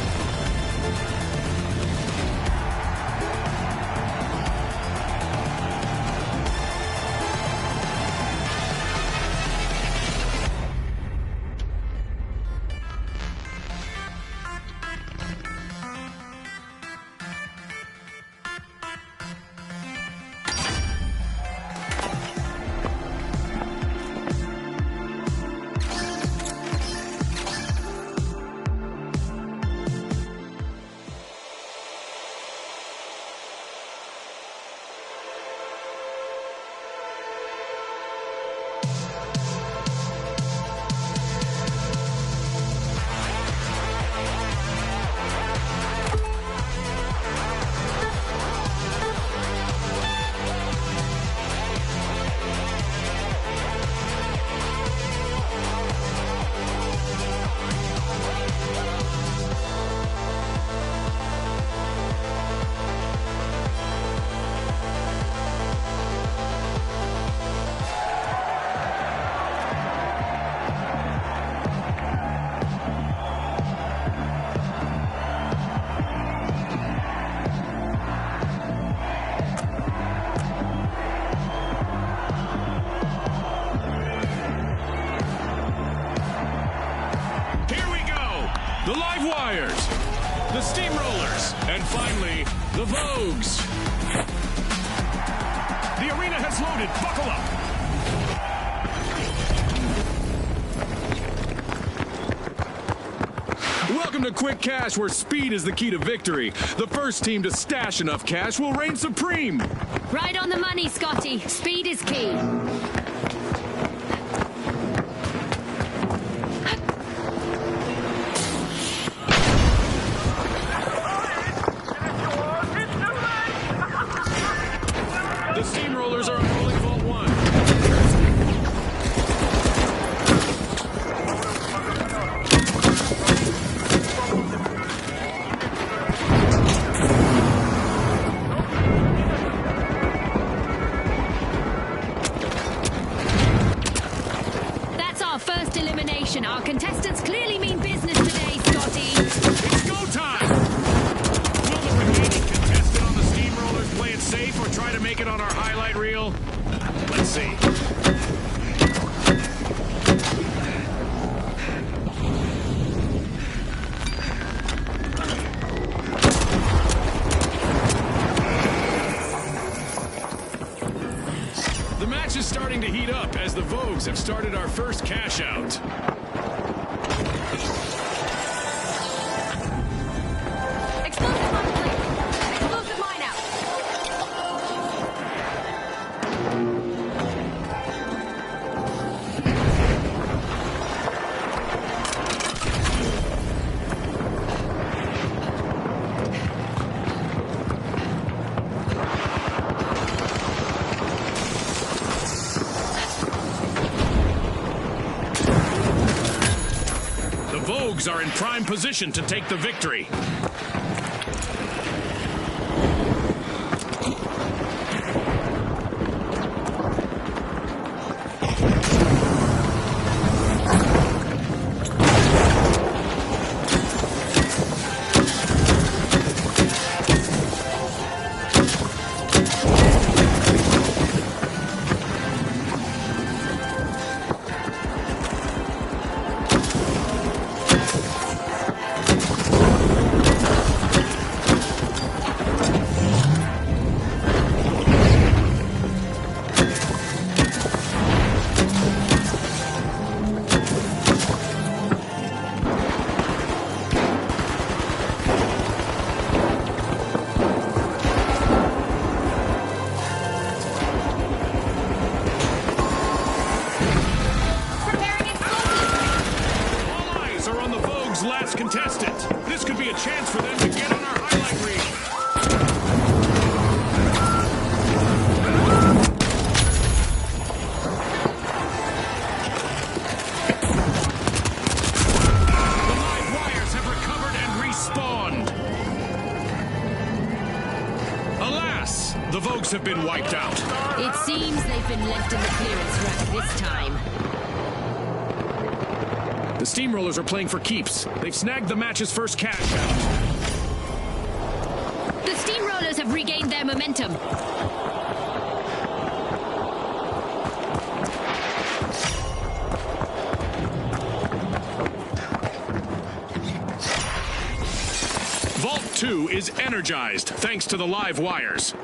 The live wires, the steamrollers, and finally, the Vogues. The arena has loaded. Buckle up. Welcome to Quick Cash, where speed is the key to victory. The first team to stash enough cash will reign supreme. Right on the money, Scotty. Speed is key. The steamrollers are unrolling Vault 1. That's our first elimination. Our contestants clearly mean business today, Scotty. It's go time! Will the remaining contestant on the steamrollers play it safe or try to make it on our highlight reel? Let's see. The match is starting to heat up as the Vogues have started our first cash out. Explosive mine, please. Explosive mine out. The Vogues are in prime position to take the victory. Vogue's last contestant. This could be a chance for them to get on our highlight reel. The live wires have recovered and respawned. Alas, the Vogues have been wiped out. It seems they've been left in the clearance rack this time. The Steamrollers are playing for keeps. They've snagged the match's first cash out. The Steamrollers have regained their momentum. Vault 2 is energized thanks to the live wires.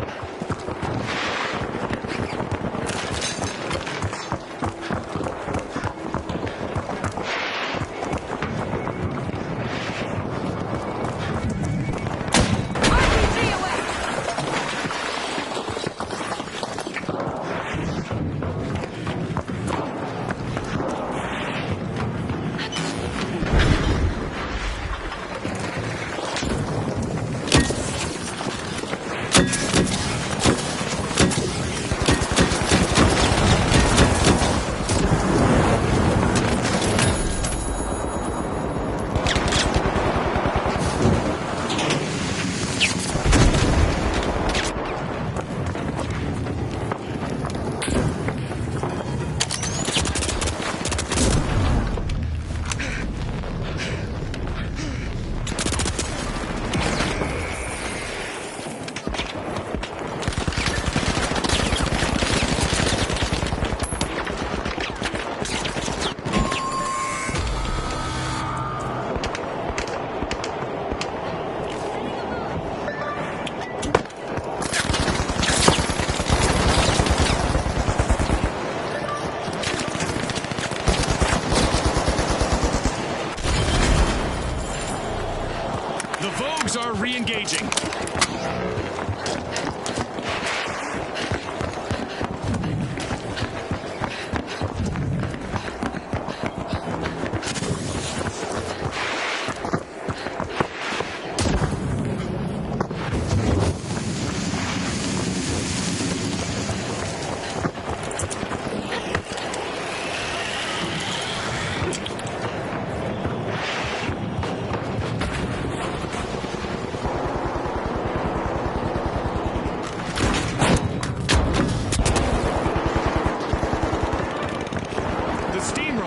The Vogues are re-engaging.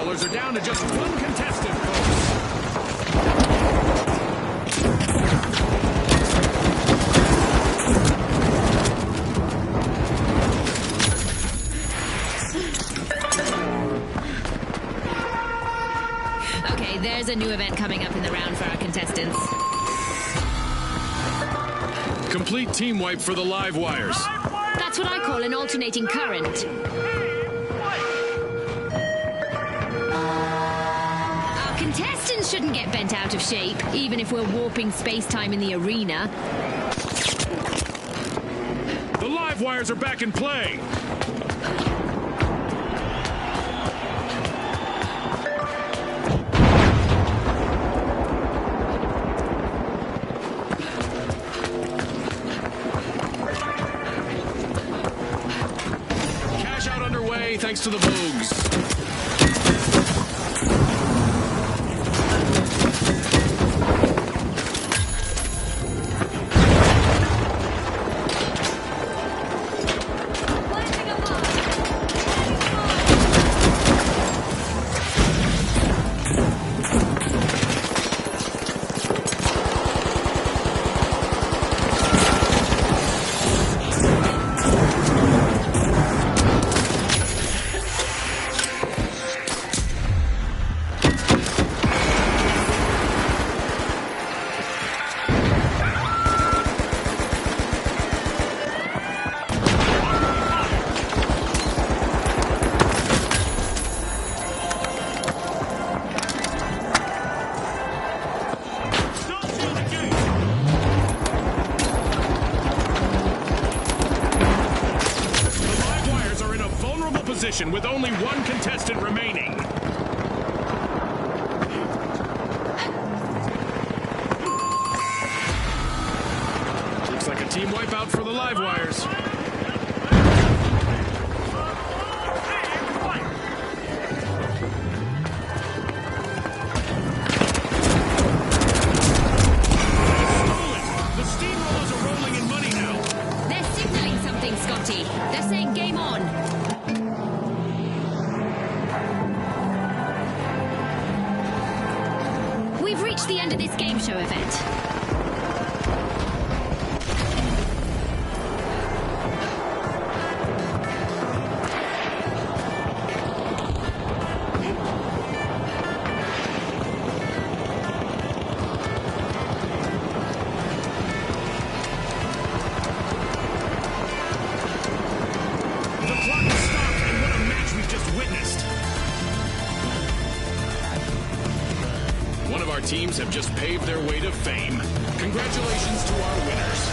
Are down to just one contestant, folks. Okay, there's a new event coming up in the round for our contestants. Complete team wipe for the live wires. That's what I call an alternating current. Contestants shouldn't get bent out of shape, even if we're warping space-time in the arena. The live wires are back in play. Cash out underway thanks to the Vogues. position with only one contestant remaining. Team wipeout for the live wires. The steamrollers are rolling in money now. They're signaling something, Scotty. They're saying game on. We've reached the end of this game show event. Teams have just paved their way to fame. Congratulations to our winners.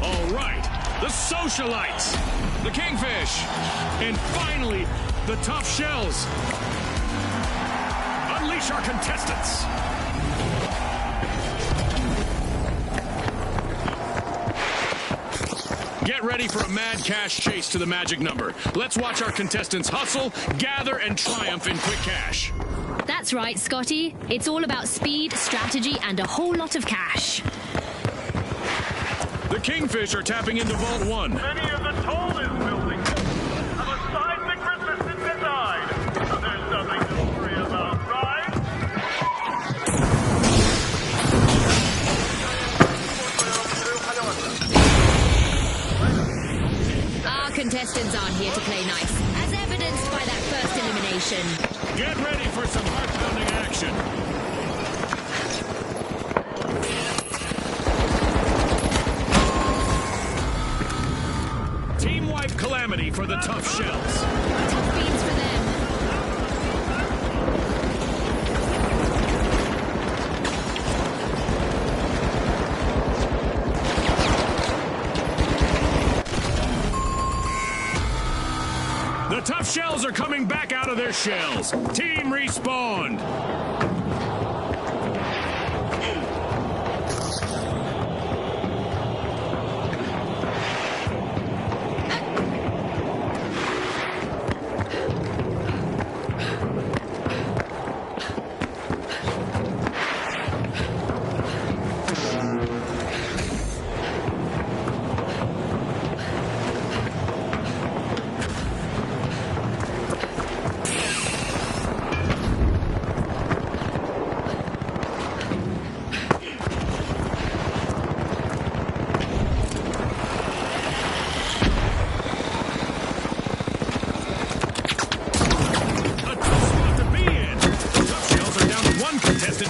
All right, the Socialites, the Kingfish, and finally, the Tough Shells. Unleash our contestants. Get ready for a mad cash chase to the magic number. Let's watch our contestants hustle, gather, and triumph in quick cash. That's right, Scotty. It's all about speed, strategy, and a whole lot of cash. The Kingfish are tapping into Vault 1. Many of the tallest buildings have a seismic resistance design. There's nothing to worry about, right? Our contestants aren't here to play nice, as evidenced by that first elimination. Get ready for some heart-pounding action. Team wipe calamity for the Tough Shells. Tough beans for them. The Tough Shells are coming back out of their shells. Team respawned.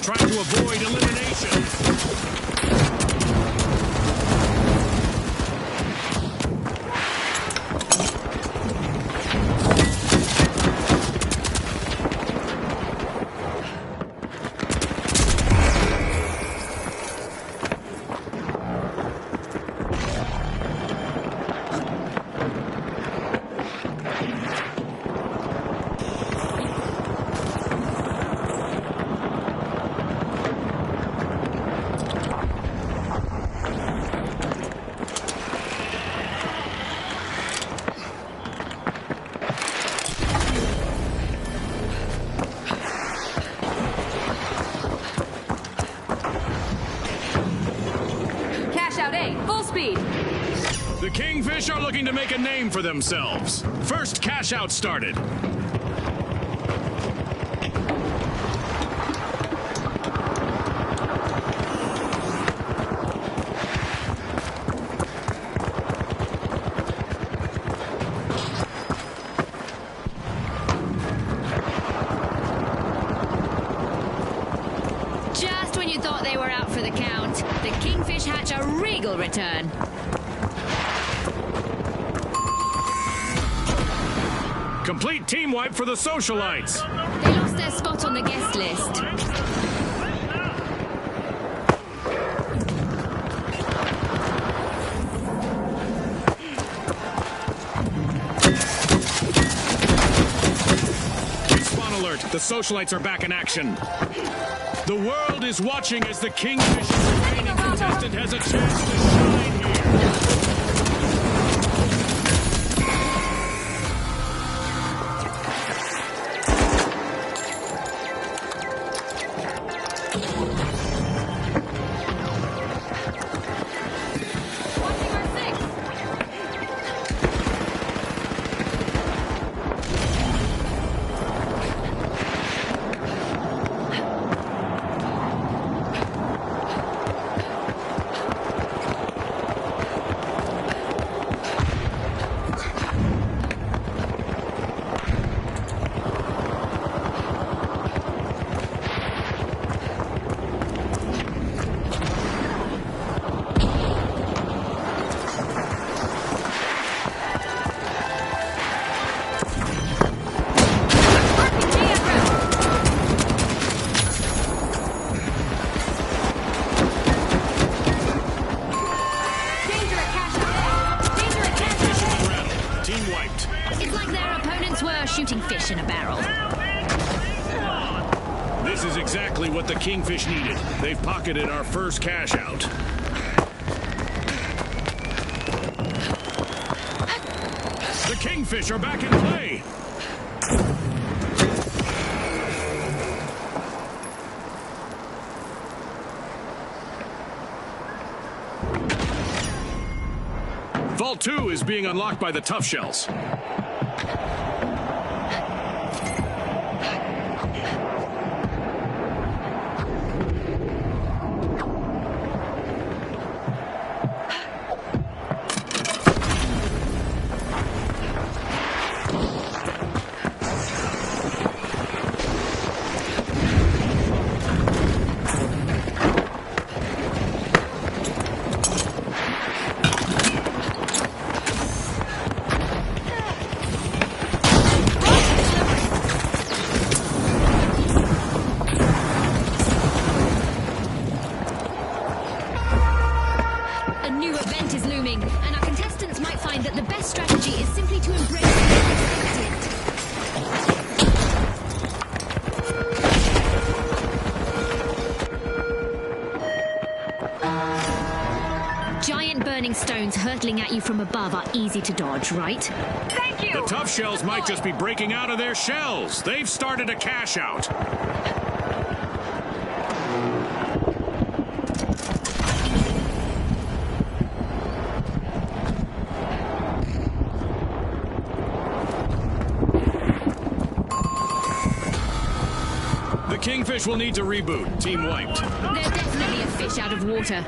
Trying to avoid elimination. Kingfish are looking to make a name for themselves. First cash out started. Just when you thought they were out for the count, the Kingfish hatch a regal return. Complete team wipe for the socialites. They lost their spot on the guest list. Respawn alert. The socialites are back in action. The world is watching as the Kingfish remaining contestant has a chance to shine here. Watching our six. Shooting fish in a barrel. This is exactly what the Kingfish needed. They've pocketed our first cash out. The Kingfish are back in play. Vault 2 is being unlocked by the Tough Shells. And our contestants might find that the best strategy is simply to embrace the unexpected. Giant burning stones hurtling at you from above are easy to dodge, right? Thank you! The Tough Shells might just be breaking out of their shells. They've started a cash out. The Kingfish will need to reboot. Team wiped. They're definitely a fish out of water.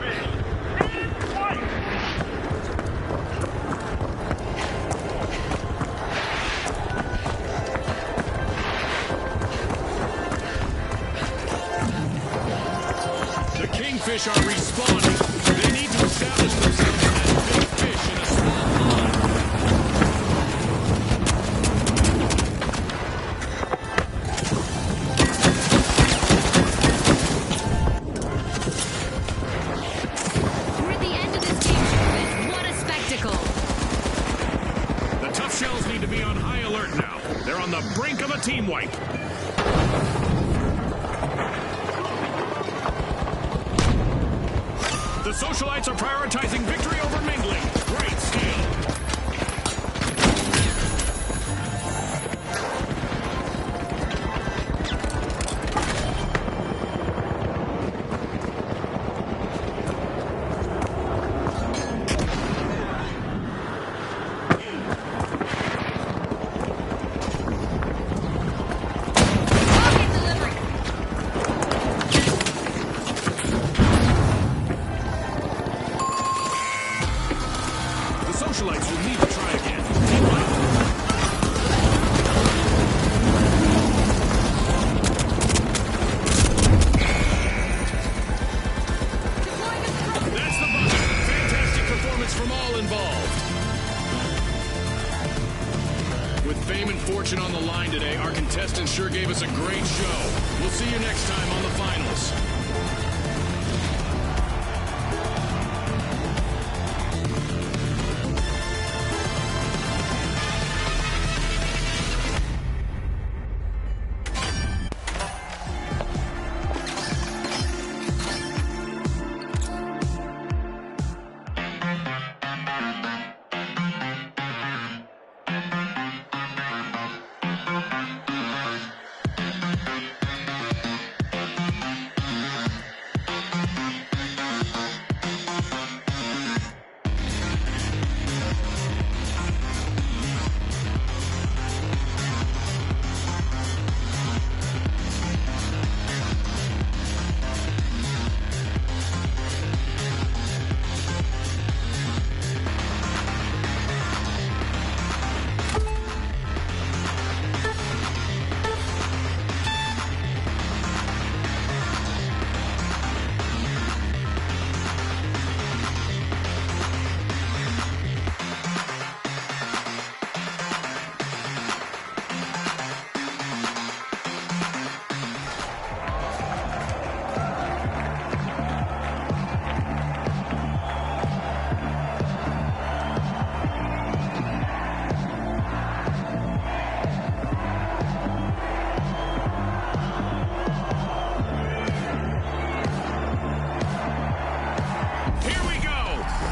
The Kingfish are respawning. They need to establish themselves as big fish in a small pond. We're at the end of this team tournament. What a spectacle! The Tough Shells need to be on high alert now. They're on the brink of a team wipe. The socialites are prioritizing victory over mingling. Great skill. electrolytes, you'll need to try again. Keep up. That's the buzzer. Fantastic performance from all involved. With fame and fortune on the line today, our contestants sure gave us a great show. We'll see you next time on the finals.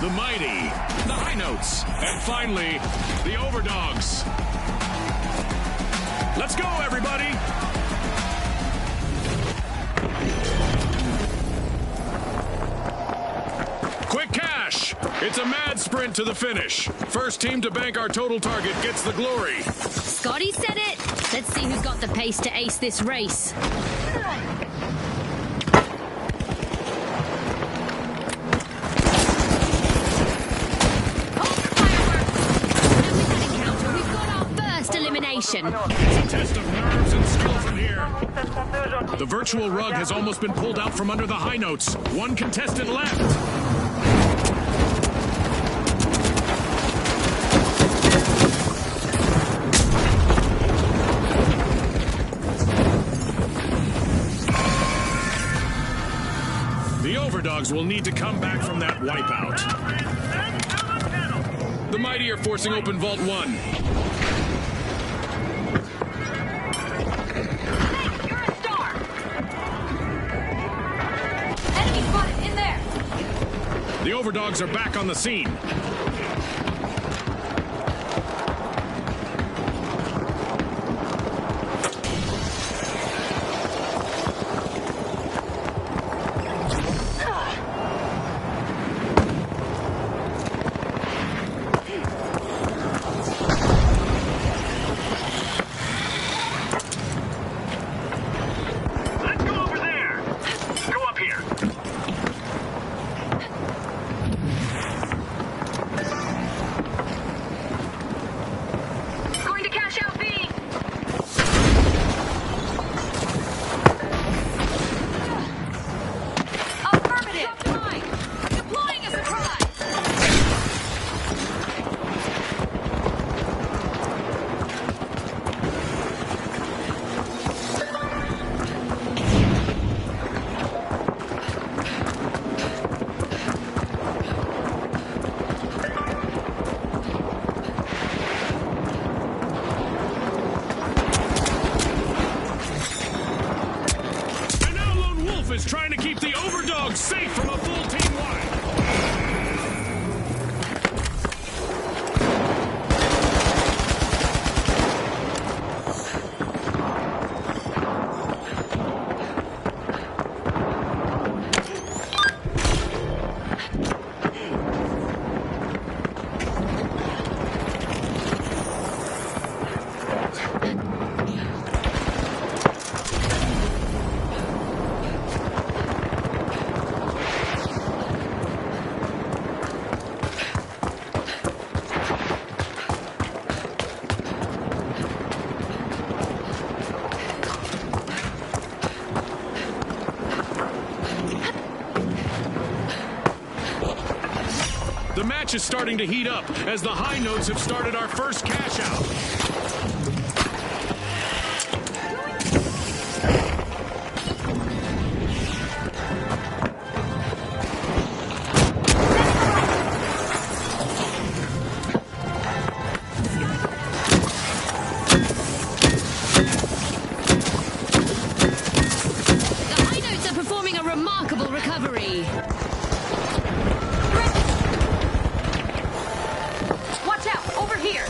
The mighty, the high notes, and finally, the overdogs. Let's go, everybody! Quick cash! It's a mad sprint to the finish. First team to bank our total target gets the glory. Scotty said it. Let's see who's got the pace to ace this race. It's a test of nerves and skill from here. The virtual rug has almost been pulled out from under the high notes. One contestant left. The overdogs will need to come back from that wipeout. The mighty are forcing open Vault 1. The overdogs are back on the scene. Let's go over there. Go up here. Is trying to keep the overdogs safe from a full team wide. match is starting to heat up as the high notes have started our first cash out. The high notes are performing a remarkable recovery. Watch out! Over here!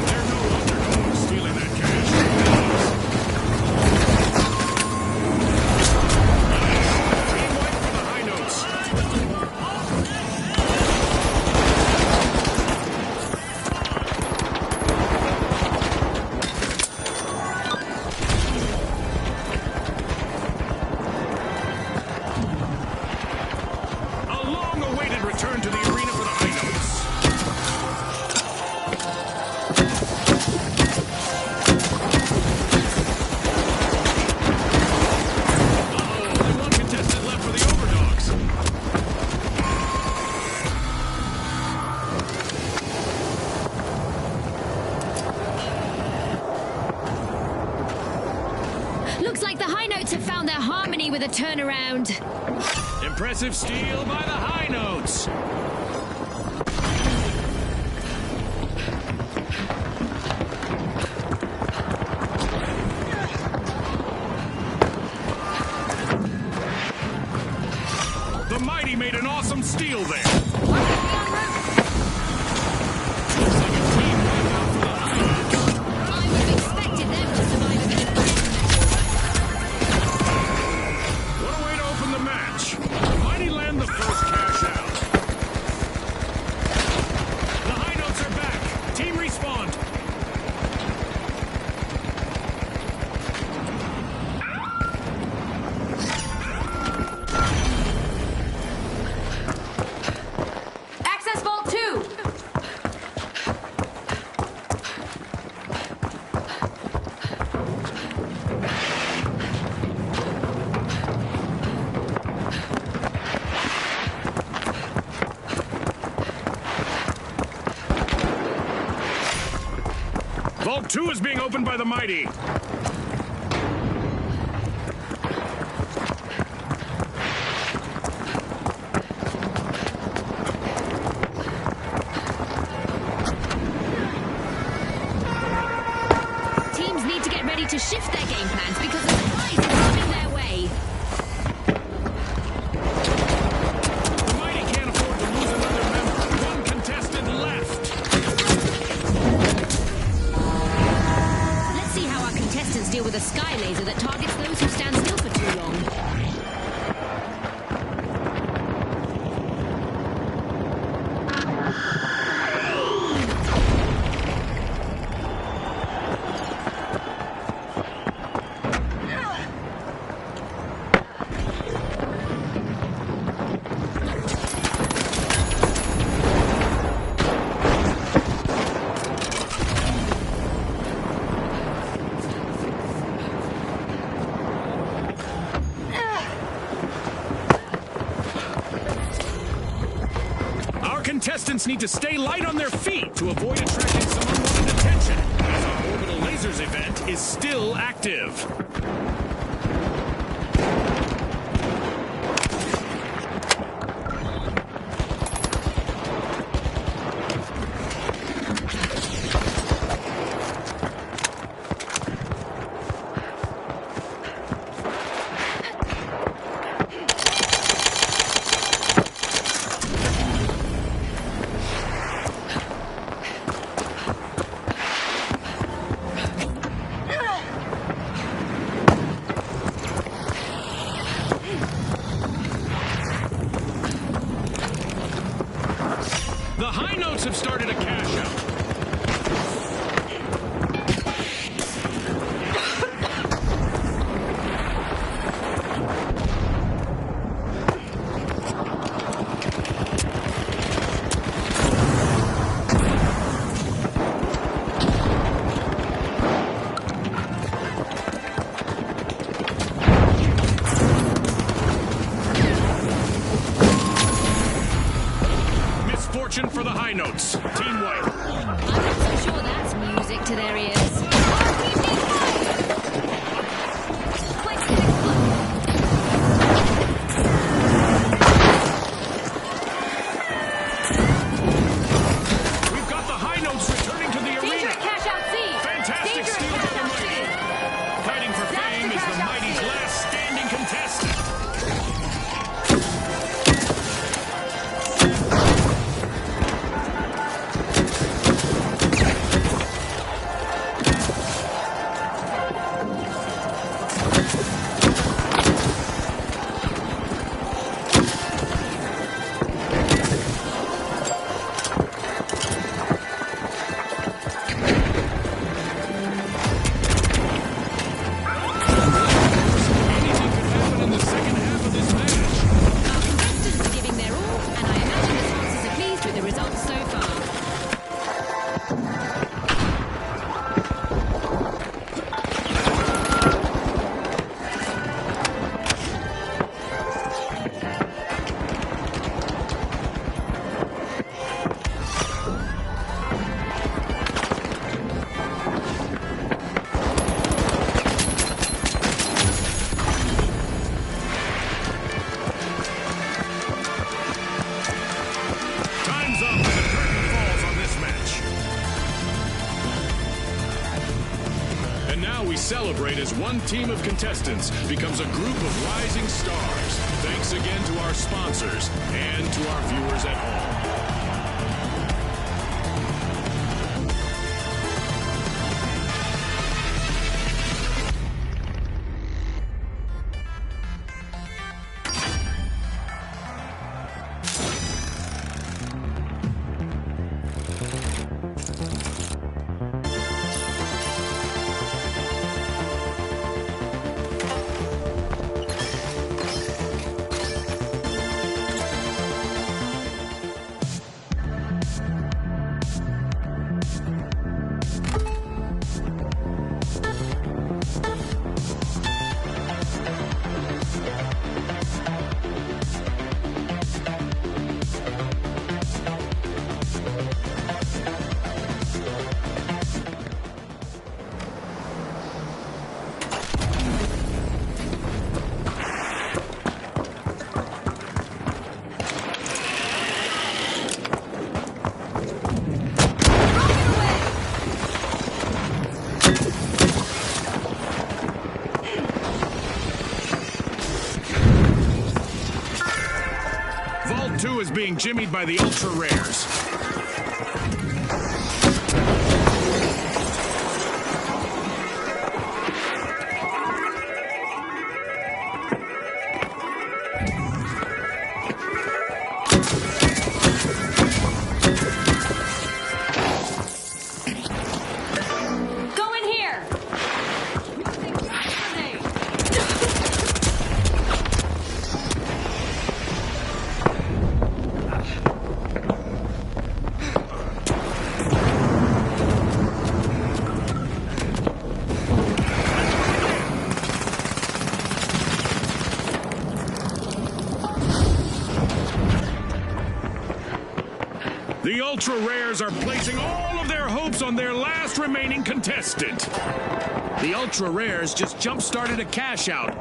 They're no longer going stealing that cash. Team wipe for the high notes. A long-awaited return to the arena for the high notes. Uh-oh, only one contestant left for the overdogs. Looks like the high notes have found their harmony with a turnaround. Impressive steal by the high notes. The mighty made an awesome steal there. Looks like a team wipe out for the high notes. I would have expected them to survive a bit of What a way to open the match. The mighty land the first cash out. The high notes are back. Team respawned. Access Vault 2! Vault 2 is being opened by the mighty. teams need to get ready to shift their game plans because the surprise is coming their way. The mighty can't afford to lose another member. One contestant left. Let's see how our contestants deal with a sky laser that targets those who stand still for too long. Contestants need to stay light on their feet to avoid attracting some unwanted attention, as our Orbital Lasers event is still active. The high notes have started a cash out. position for the high notes. Team White. I'm not so sure that's music to their ears. We've got the high notes returning to the Danger arena. at cash out C. Fantastic Danger steal at by cash the out Mighty. C. Fighting for That's fame the is the cash out Mighty's C. last standing contestant. Anything could happen in the second half of this match. Our contestants are giving their all, and I imagine the sponsors are pleased with the results so far. Time's up and the curtain falls on this match. And now we celebrate as one team of contestants becomes a group of rising stars. Thanks again to our sponsors and to our viewers at home. Vault 2 is being jimmied by the Ultra Rares. Go in here. The Ultra Rares are placing all of their hopes on their last remaining contestant. The Ultra Rares just jump-started a cash out.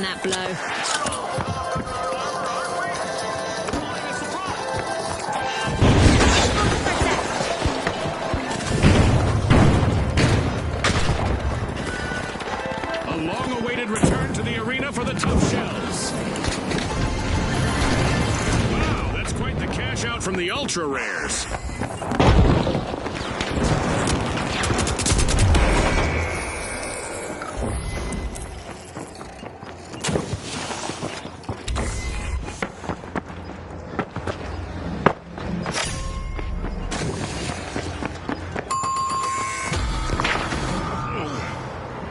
on that blow. A long-awaited return to the arena for the tough shells. Wow, that's quite the cash out from the ultra rares.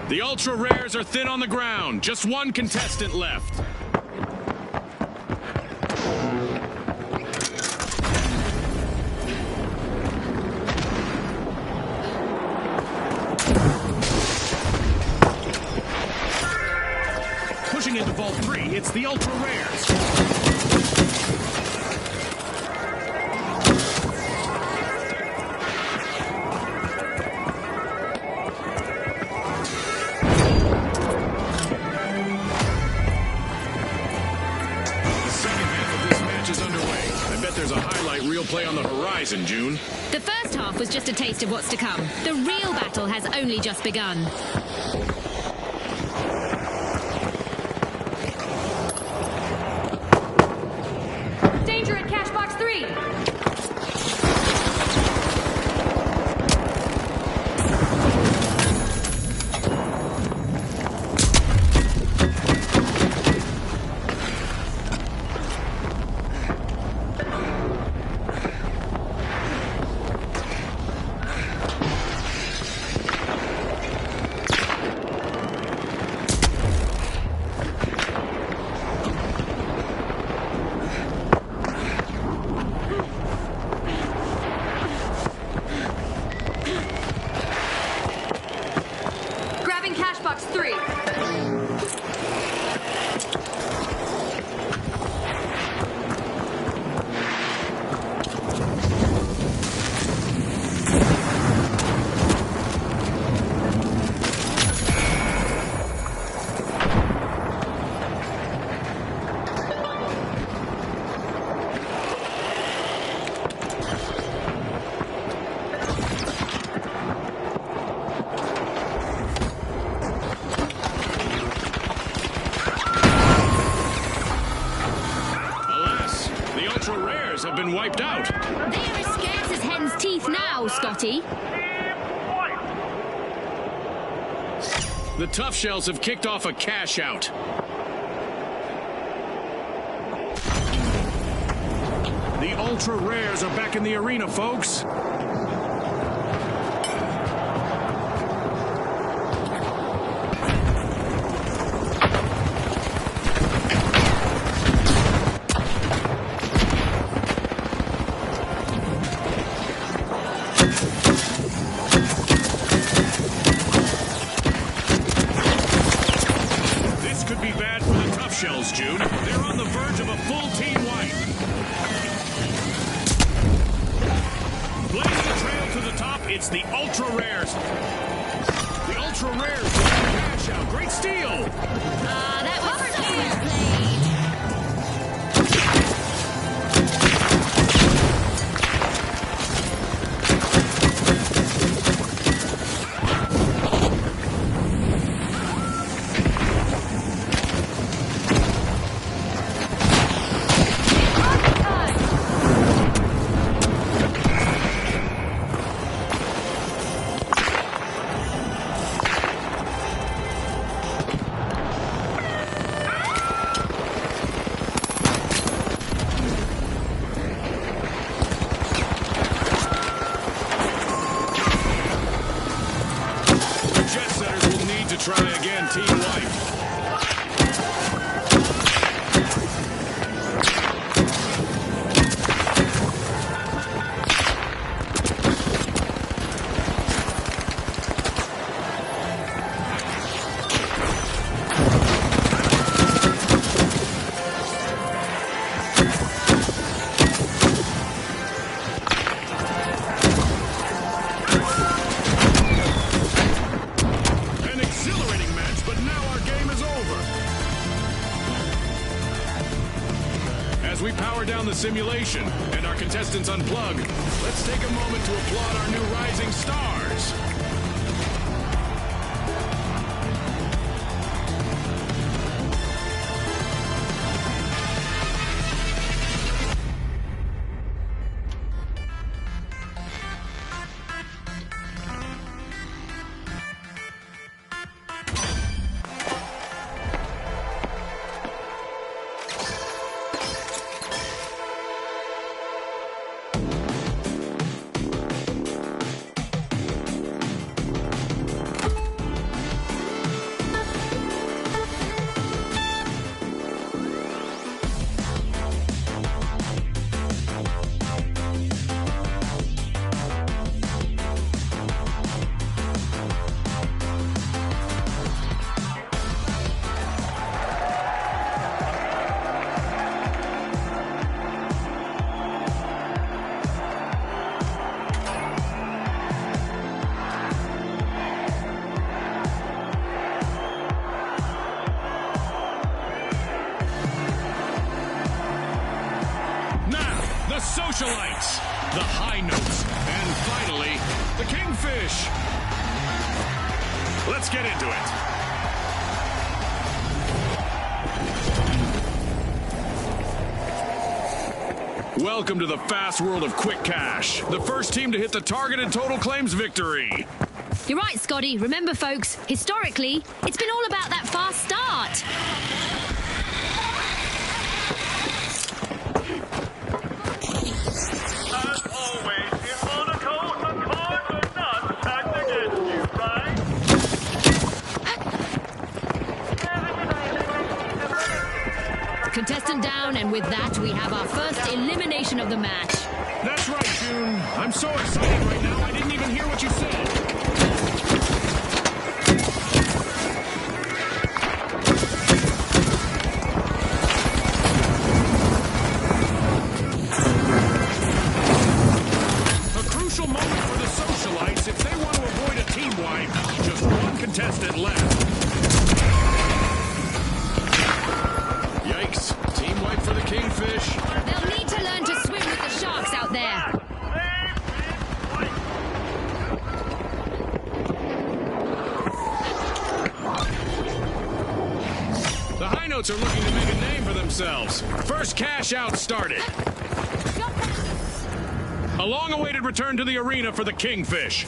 The ultra rares are thin on the ground. Just one contestant left. Pushing into Vault 3, it's the ultra rares. There's a highlight reel play on the horizon, June. The first half was just a taste of what's to come. The real battle has only just begun. Danger at cash box 3. Grabbing cash box 3. Have been wiped out. They are as scarce as hen's teeth now, Scotty. The tough shells have kicked off a cash out. The ultra rares are back in the arena, folks. Shells, June. They're on the verge of a full team wipe. Blazing the trail to the top, it's the ultra rares. The ultra rares cash out. Great steal. That was so well played. Try again, team wipe. An exhilarating match, but now our game is over. power down the simulation and our contestants unplug, let's take a moment to applaud our new rising stars. Socialites, the high notes, and finally, the kingfish. Let's get into it. Welcome to the fast world of quick cash. The first team to hit the targeted total claims victory. You're right, Scotty. Remember, folks, historically, it's been all about that fast start. Contestant down, and with that, we have our first elimination of the match. That's right, June. I'm so excited right now, I didn't even hear what you said. A crucial moment for the socialites if they want to avoid a team wipe. Just one contestant left. Team wipe for the kingfish. They'll need to learn to swim with the sharks out there. The high notes are looking to make a name for themselves. First cash out started. A long-awaited return to the arena for the kingfish.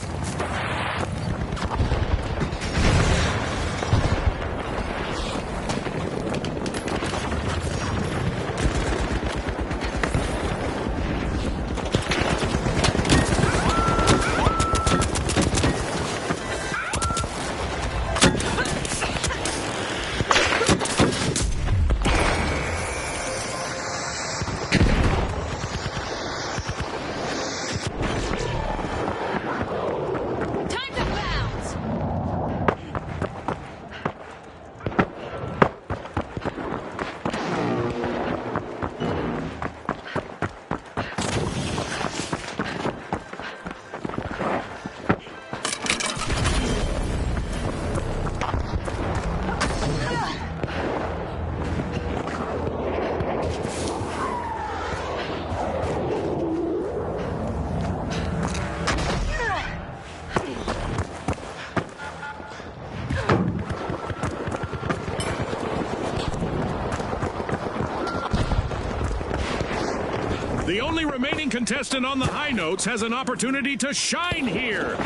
The only remaining contestant on the high notes has an opportunity to shine here.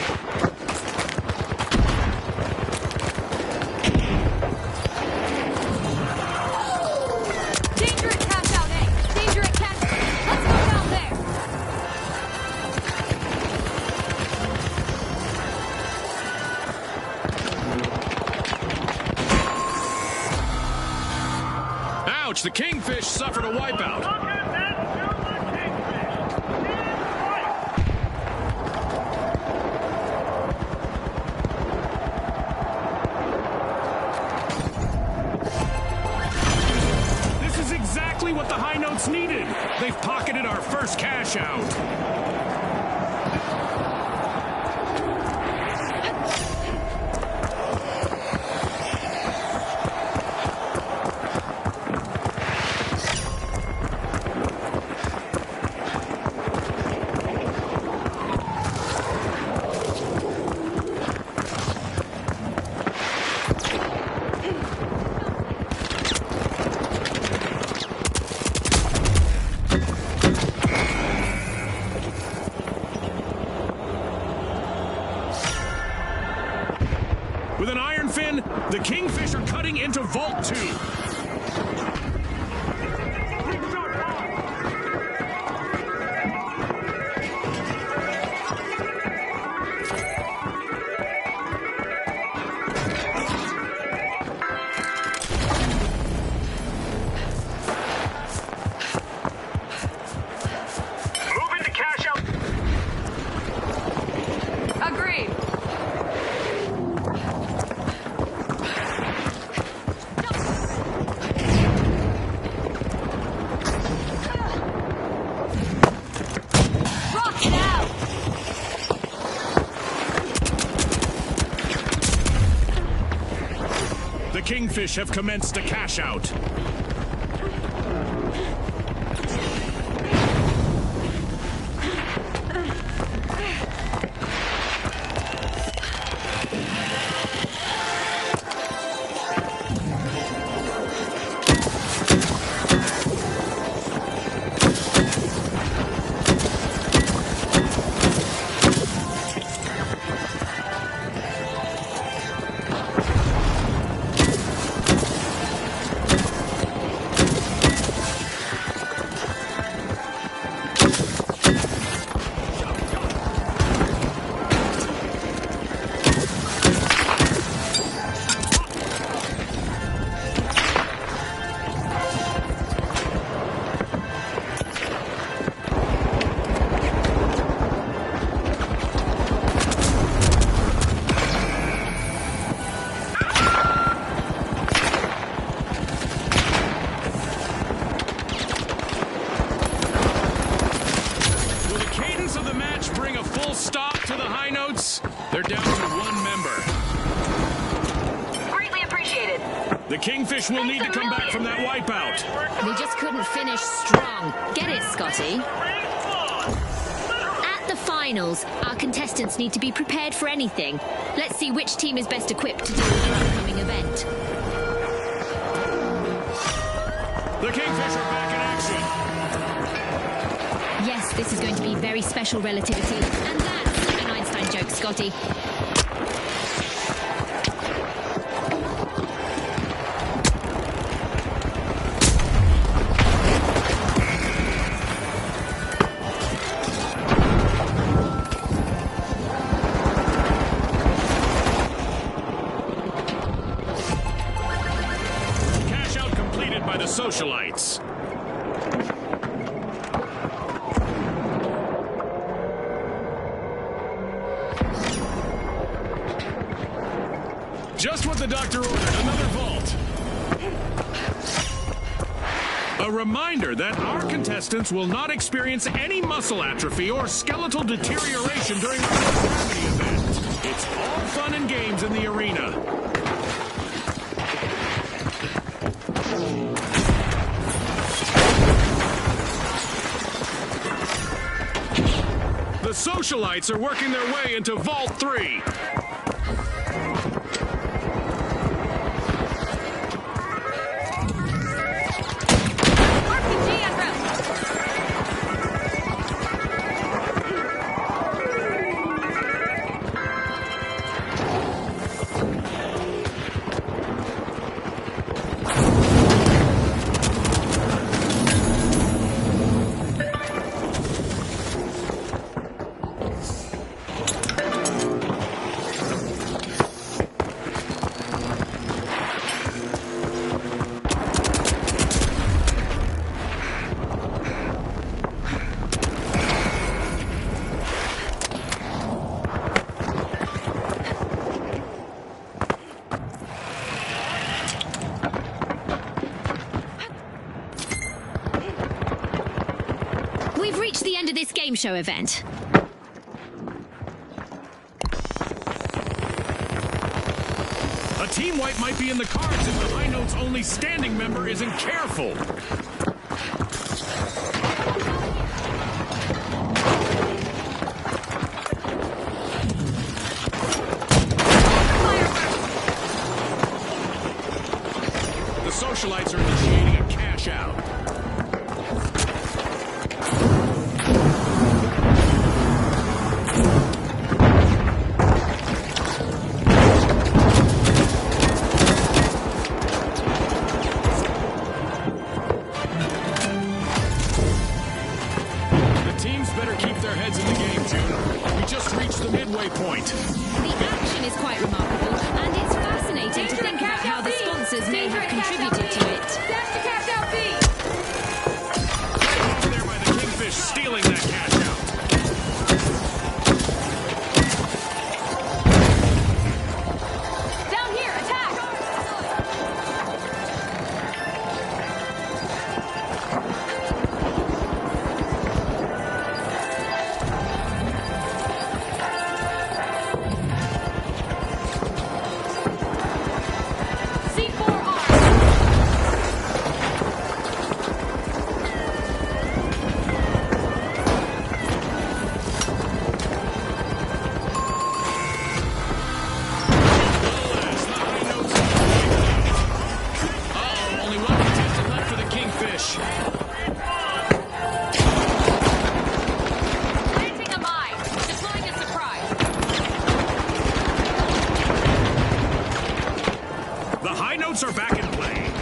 Danger at cash out A. Danger at cash. Let's go down there. Ouch, the kingfish suffered a wipeout. What the high notes needed. They've pocketed our first cash out. With an iron fin, the Kingfish are cutting into Vault 2. Agreed. Rock it out! The Kingfish have commenced a cash out. They're down to one member. Greatly appreciated. The Kingfish will need to come back from that wipeout. They just couldn't finish strong. Get it, Scotty? At the finals, our contestants need to be prepared for anything. Let's see which team is best equipped to deal with the upcoming event. The Kingfish are back in action. Yes, this is going to be very special relativity. And that's an Einstein joke, Scotty. Cash out completed by the socialites. Just what the doctor ordered, another vault. A reminder that our contestants will not experience any muscle atrophy or skeletal deterioration during our gravity event. It's all fun and games in the arena. The socialites are working their way into Vault 3. RPG en route. We've reached the end of this game show event. A team wipe might be in the cards if the High Note's only standing member isn't careful. The socialites are initiating a cash out. high notes are back in play.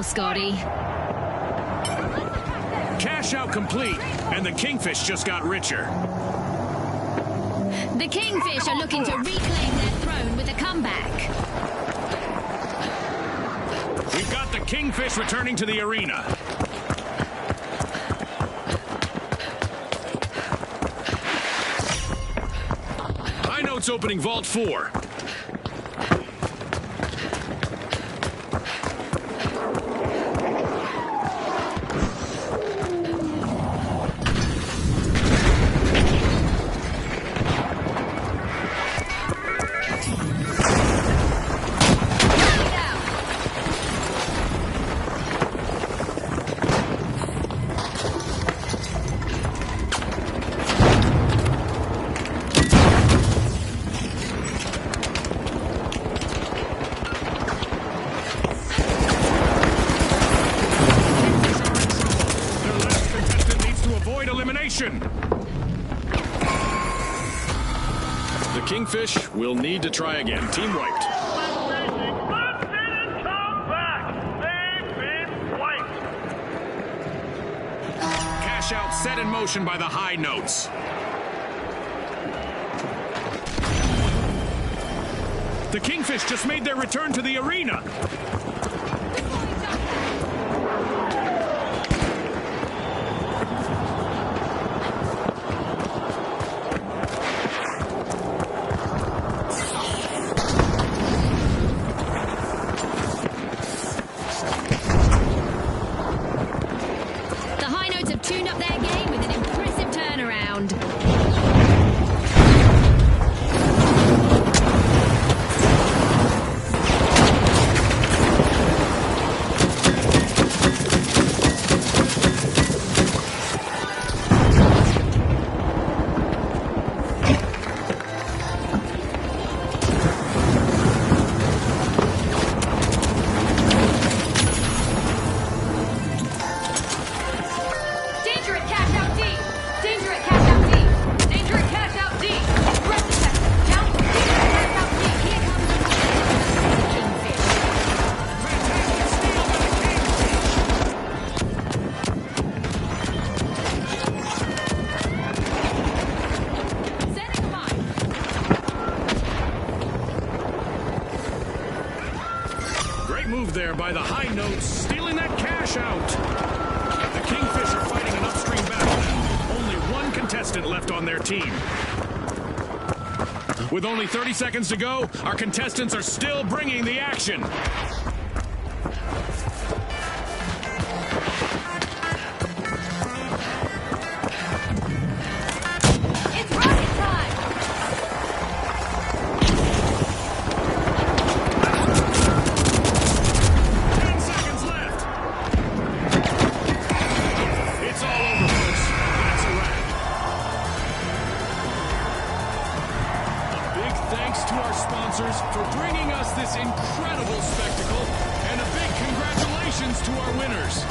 Scotty. Cash out complete, and the Kingfish just got richer. The Kingfish are looking to reclaim their throne with a comeback. We've got the Kingfish returning to the arena. High Notes opening Vault 4. The Kingfish will need to try again. Team wiped. Let's didn't come back. They've been wiped. Cash out set in motion by the High Notes. The Kingfish just made their return to the arena. Move there by the High Notes, stealing that cash out. The Kingfish are fighting an upstream battle now. Only one contestant left on their team. With only 30 seconds to go, our contestants are still bringing the action. For bringing us this incredible spectacle, and a big congratulations to our winners.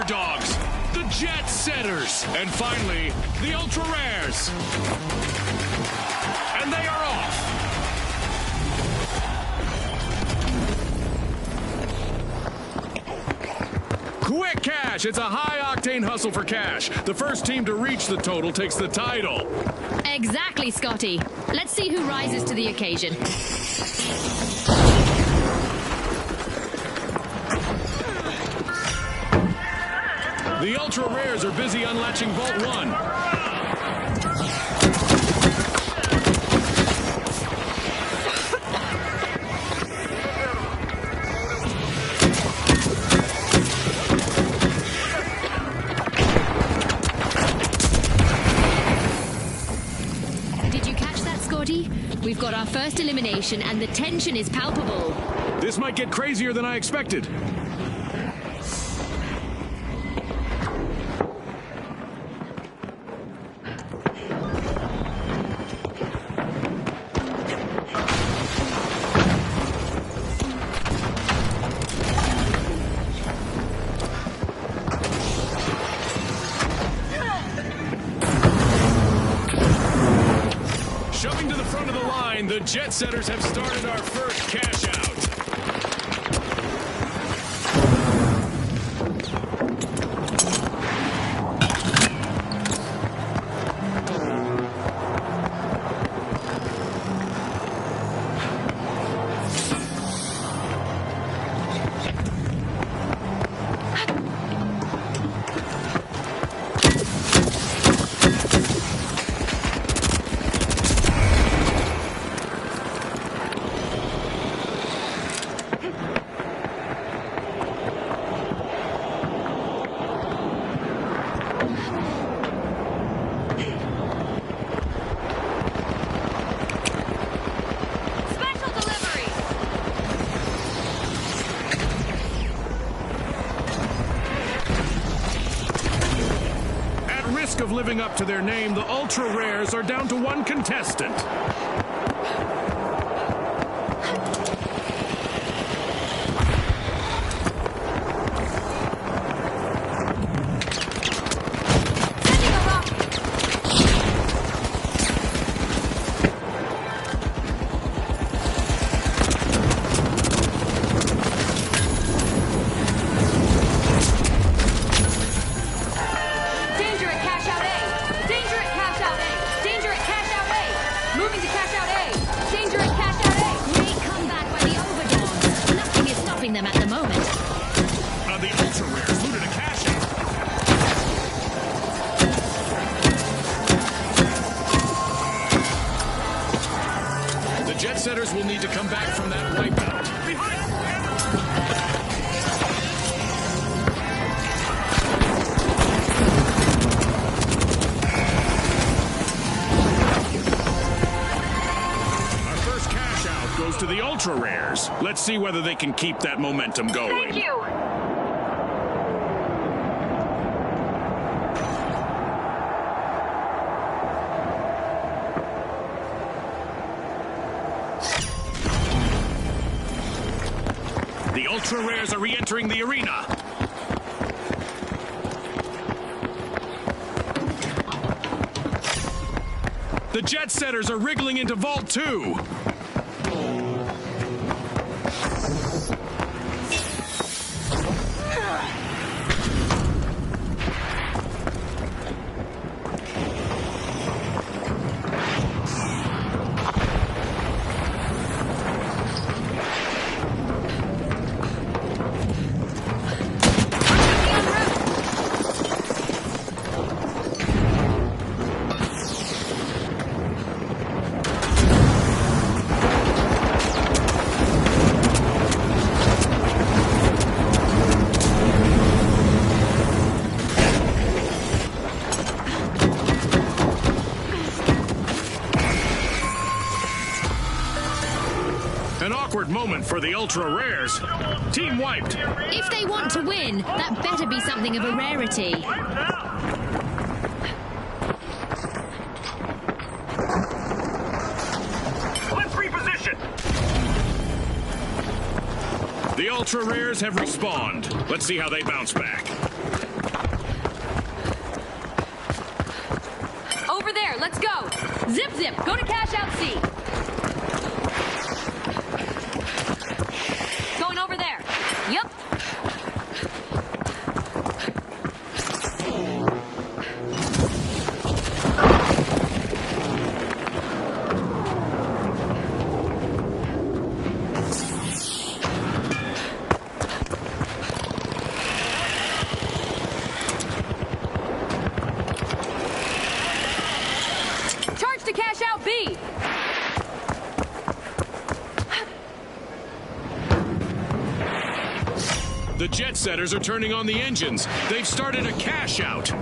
underdogs, the Jet Setters, and finally, the Ultra Rares. And they are off. Quick cash! It's a high-octane hustle for cash. The first team to reach the total takes the title. Exactly, Scotty. Let's see who rises to the occasion. The Ultra Rares are busy unlatching Vault 1. We've got our first elimination, and the tension is palpable. This might get crazier than I expected. Shoving to the front of the line, the Jet Setters have started our first cash out. Of living up to their name, the Ultra Rares are down to one contestant. them at the moment. The Ultra Rares looted a cash out. The Jet Setters will need to come back from that wipeout. Goes to the Ultra Rares. Let's see whether they can keep that momentum going. Thank you. The Ultra Rares are re-entering the arena. The Jet Setters are wriggling into Vault 2. An awkward moment for the Ultra Rares. Team wiped. If they want to win, that better be something of a rarity. Let's reposition. The Ultra Rares have respawned. Let's see how they bounce back. Let's go. Zip, zip. Go to cash out C. Going over there. Yep. Charge to cash out B. The jet setters are turning on the engines. They've started a cash out.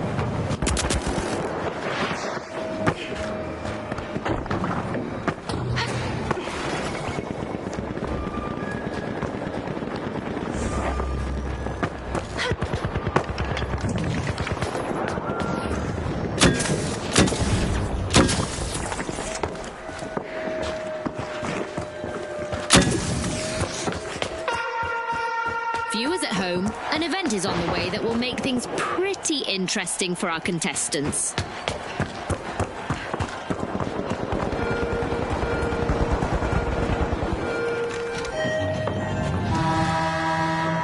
Viewers at home, an event is on the way that will make things pretty interesting for our contestants.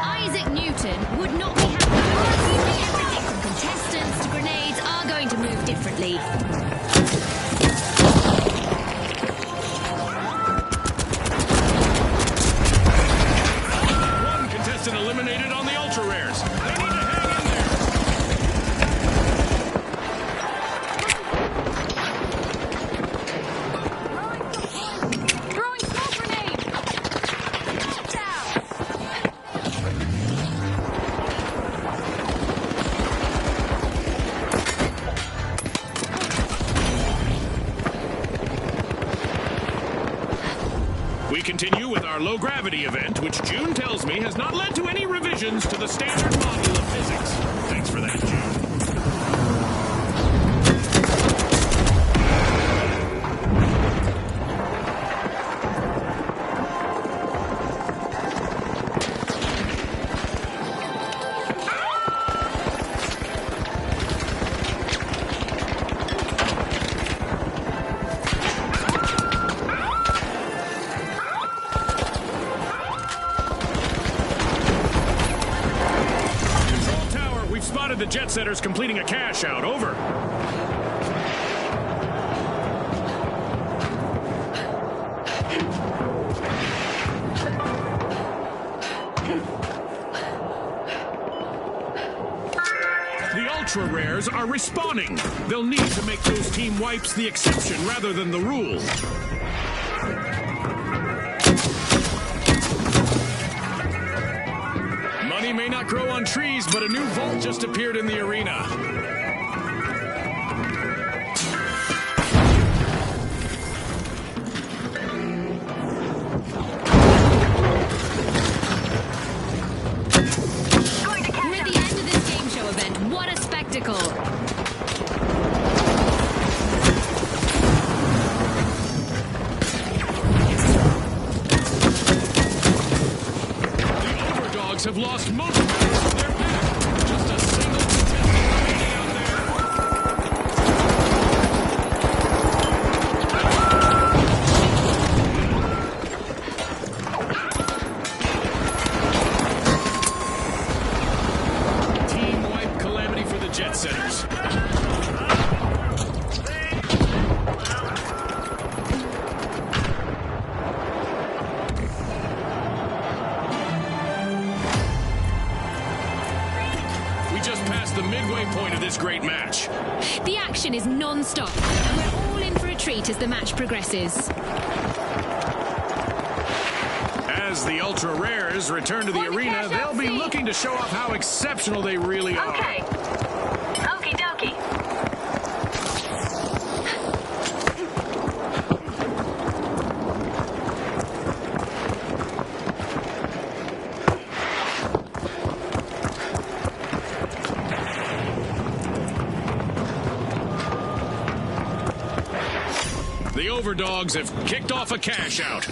Isaac Newton would not be happy. Everything from contestants to grenades are going to move differently. Eliminated on the ultra rares. They need to hang in there. Throwing smoke grenade. Down. We continue with our low-gravity event, which June tells me has not led to any revisions to the standard model of physics. Thanks for that, June. The jet setters completing a cash out. Over. The ultra rares are respawning. They'll need to make those team wipes the exception rather than the rule. Money may not grow on trees, but a new vault just appeared in the arena. We're at the end of this game show event. What a spectacle! Have lost most members of their pack. Just a single contestant remaining out there. Team wipe calamity for the jet setters. The midway point of this great match. The action is non-stop, and we're all in for a treat as the match progresses. As the ultra rares return to the arena, they'll be looking to show off how exceptional they really are. Okay. Okie dokie. The overdogs have kicked off a cash out.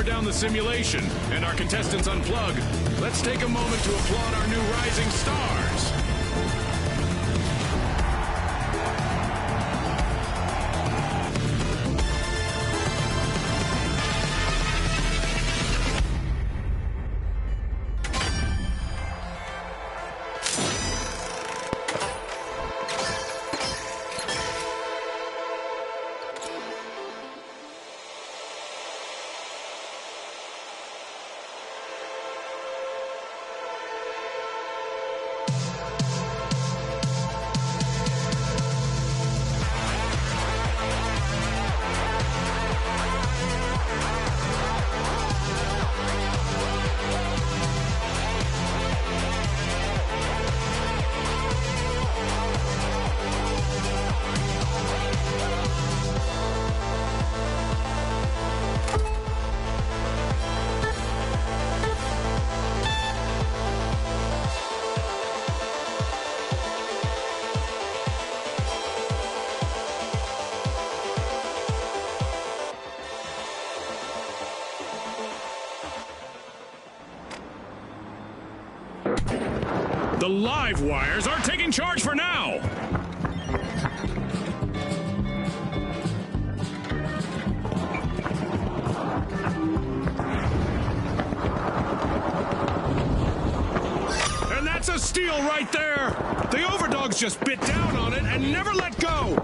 power down the simulation and our contestants unplug, let's take a moment to applaud our new rising stars. The live wires are taking charge for now. And that's a steal right there. The overdogs just bit down on it and never let go.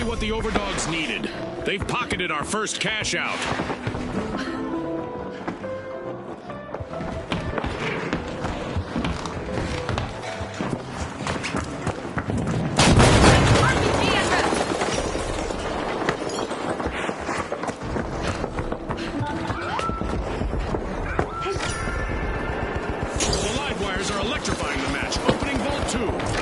What the overdogs needed. They've pocketed our first cash out. The live wires are electrifying the match, opening Vault 2.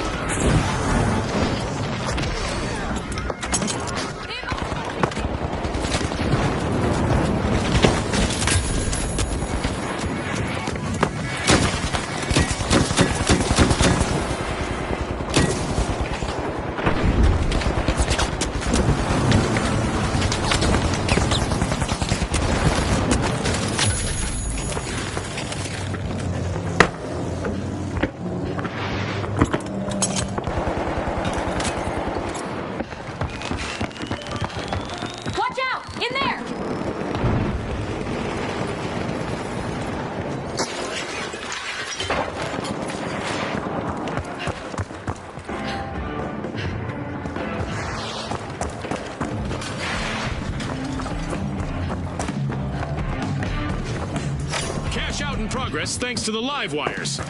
In progress thanks to the live wires.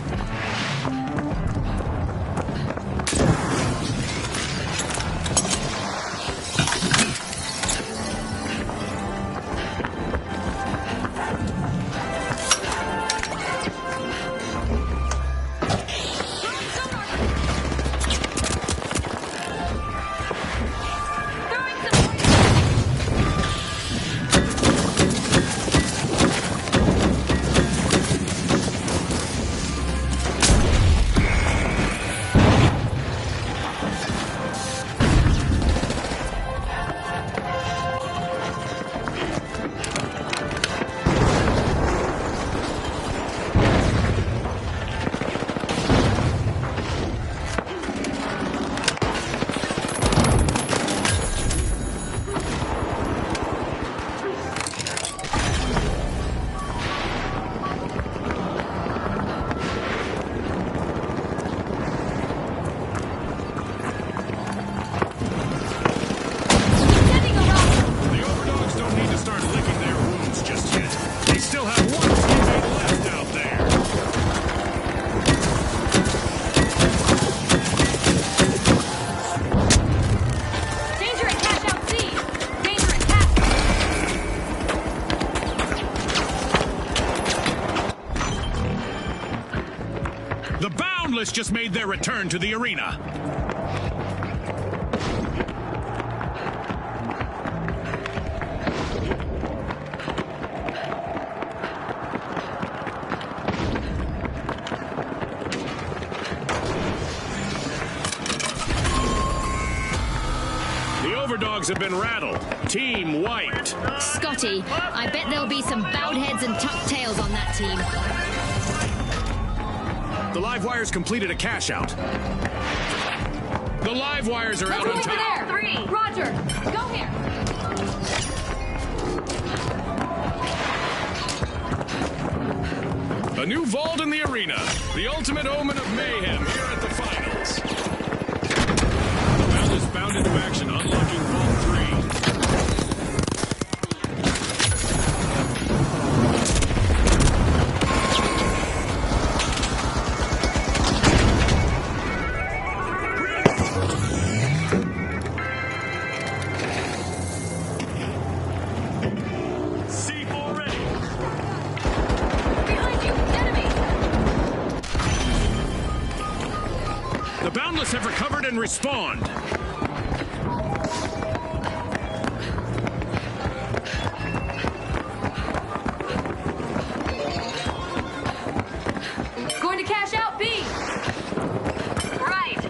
The Boundless just made their return to the arena. The Overdogs have been rattled. Team wiped. Scotty, I bet there'll be some bowed heads and tucked tails on that team. The live wires completed a cash out. The live wires are out on Over top. there. 3. Roger. Go here. A new vault in the arena. The ultimate omen of mayhem here at the finals. The Boundless bound into action, unlocking Vault 3. C4 ready. Behind you. Enemy. The Boundless have recovered and respawned. Going to cash out B. Right.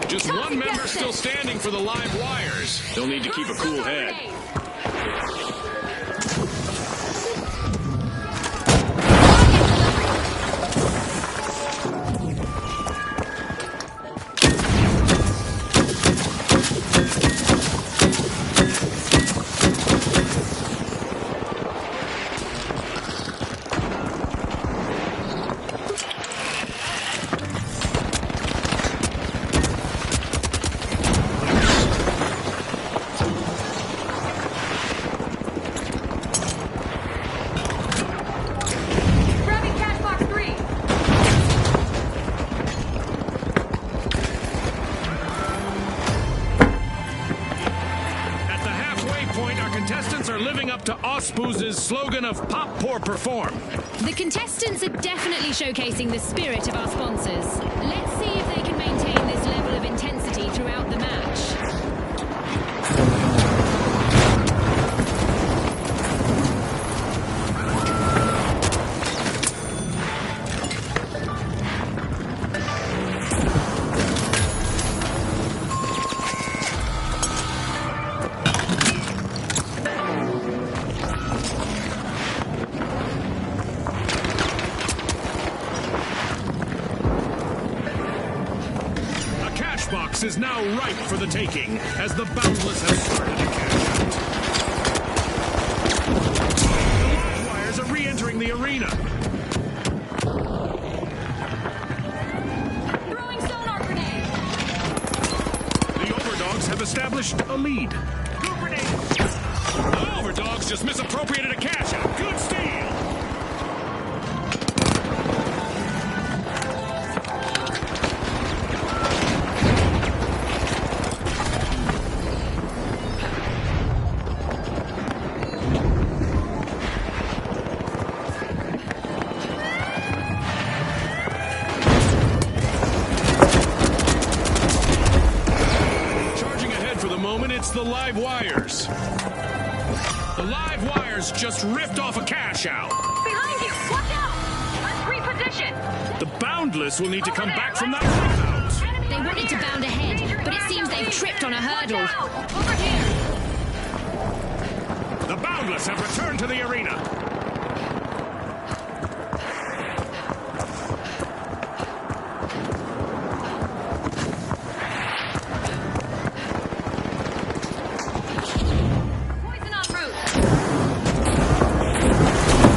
Just one member still standing for the live wires. They'll need to keep a cool head. Grabbing cash box 3. At the halfway point, our contestants are living up to Ospooz's slogan of Pop, Pour, Perform. The contestants are definitely showcasing the spirit of our sponsors. Let's see if they can maintain this level of intensity throughout the match. A cash box is now ripe for the taking as the Boundless have started to cash out. The live wires are re-entering the arena. Throwing sonar grenade. The Overdogs have established a lead. Two grenades. The Overdogs just misappropriated a cash out. Good steal. Charging ahead for the moment, it's the live wires. The live wires just ripped off a cash out. Behind you. Watch out. Let's reposition. The Boundless will need to come back from that out. They wanted to bound ahead, but it seems they've tripped on a hurdle. Over here. The Boundless have returned to the arena. Poison en route.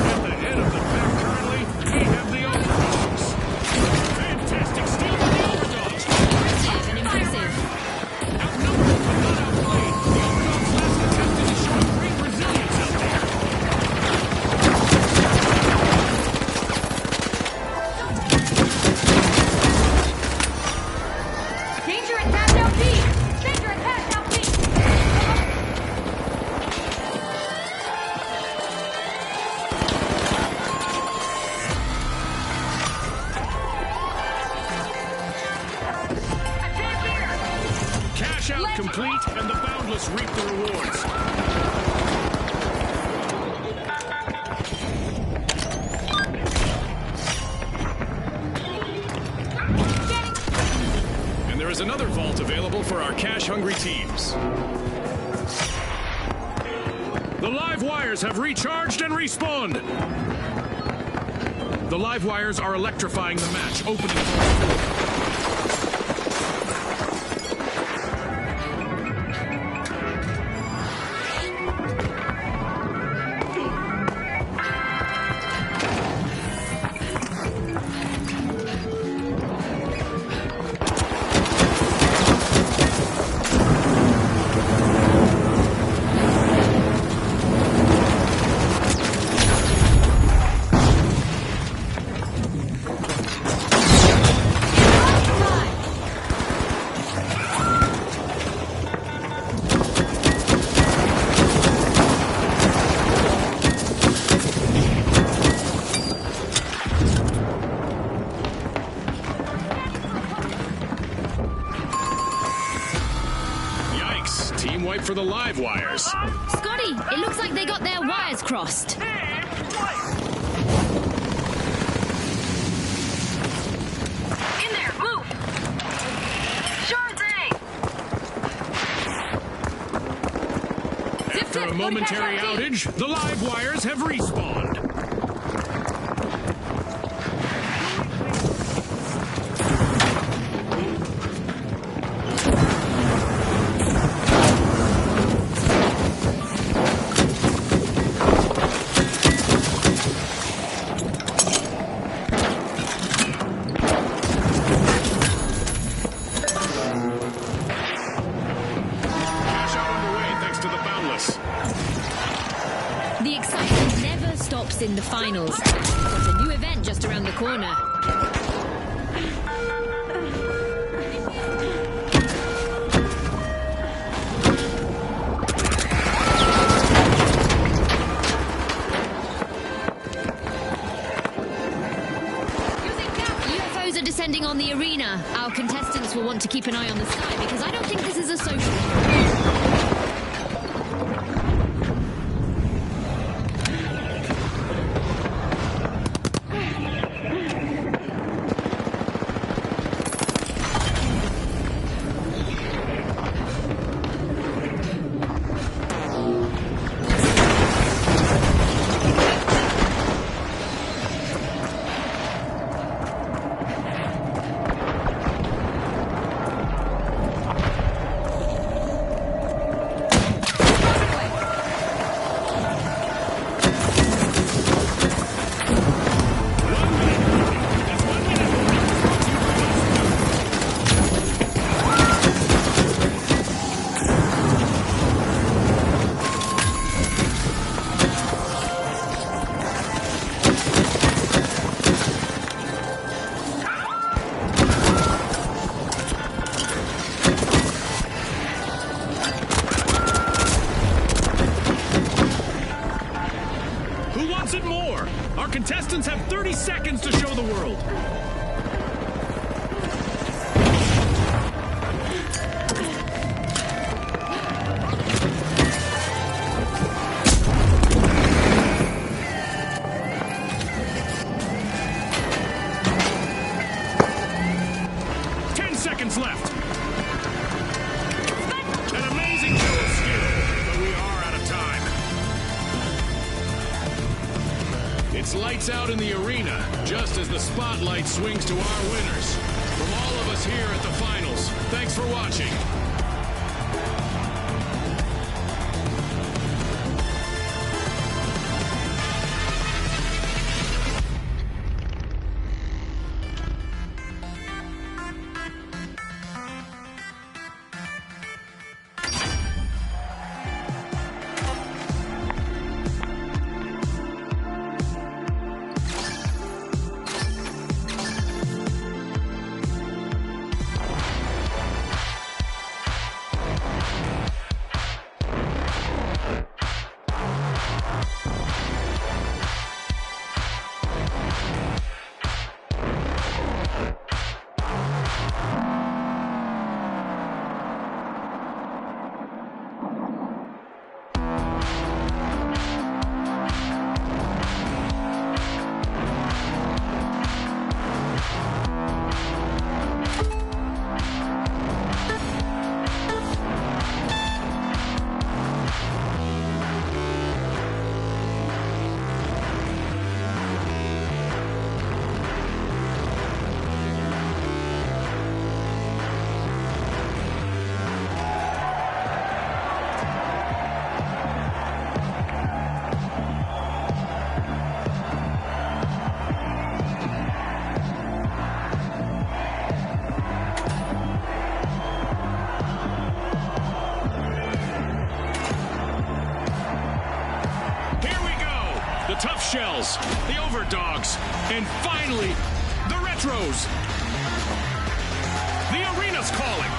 At the head of the pack currently, we have the Overdogs. Fantastic steal by the Overdogs. Impressive and impressive. Outnumbered but not outplayed. The Overdogs' last contestant is showing great resilience out there. complete, and the Boundless reap the rewards. And there is another vault available for our cash-hungry teams. The live wires have recharged and respawned. The live wires are electrifying the match, opening. Team wipe for the live wires. Scotty, it looks like they got their wires crossed. Team wipe. In there, move! Sure thing! After a momentary outage, the live wires have respawned. The excitement never stops in the finals. Got a new event just around the corner. UFOs are descending on the arena. Our contestants will want to keep an eye on the sky because I don't think this is a social. Who wants it more? Our contestants have 30 seconds to show the world. Seconds left. An amazing show of skill, but we are out of time. It's lights out in the arena, just as the spotlight swings to our winners. From all of us here at the finals, thanks for watching. the Tough Shells, the Overdogs, and finally, the Retros. The arena's calling.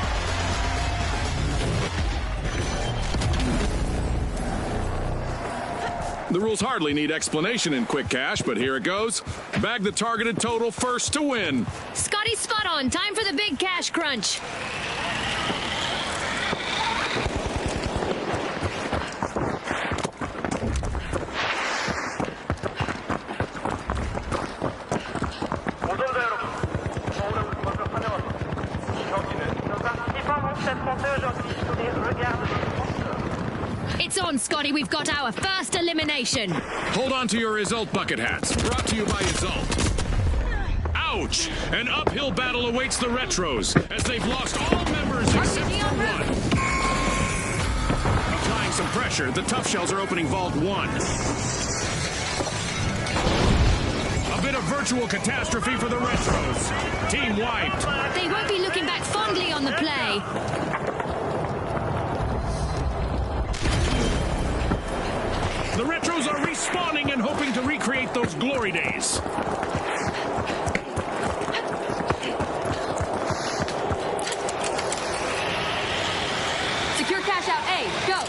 The rules hardly need explanation in Quick Cash, but here it goes. Bag the targeted total first to win. Scotty's spot on. Time for the big cash crunch. 오전자 여러분, 서울에 오신 것을 환영합니다. 경기는 현장 FIFA mon sponsor aujourd'hui sur les regards de sponsor. It's on, Scotty. We've got our first elimination. Hold on to your result bucket hats. Brought to you by Result. Ouch! An uphill battle awaits the Retros as they've lost all members except for one. Applying some pressure, the Tough Shells are opening Vault 1. A bit of virtual catastrophe for the Retros. Team wiped. They won't be looking back fondly on the play. The Retros are respawning and hoping to recreate those glory days. Secure cash out A. Go.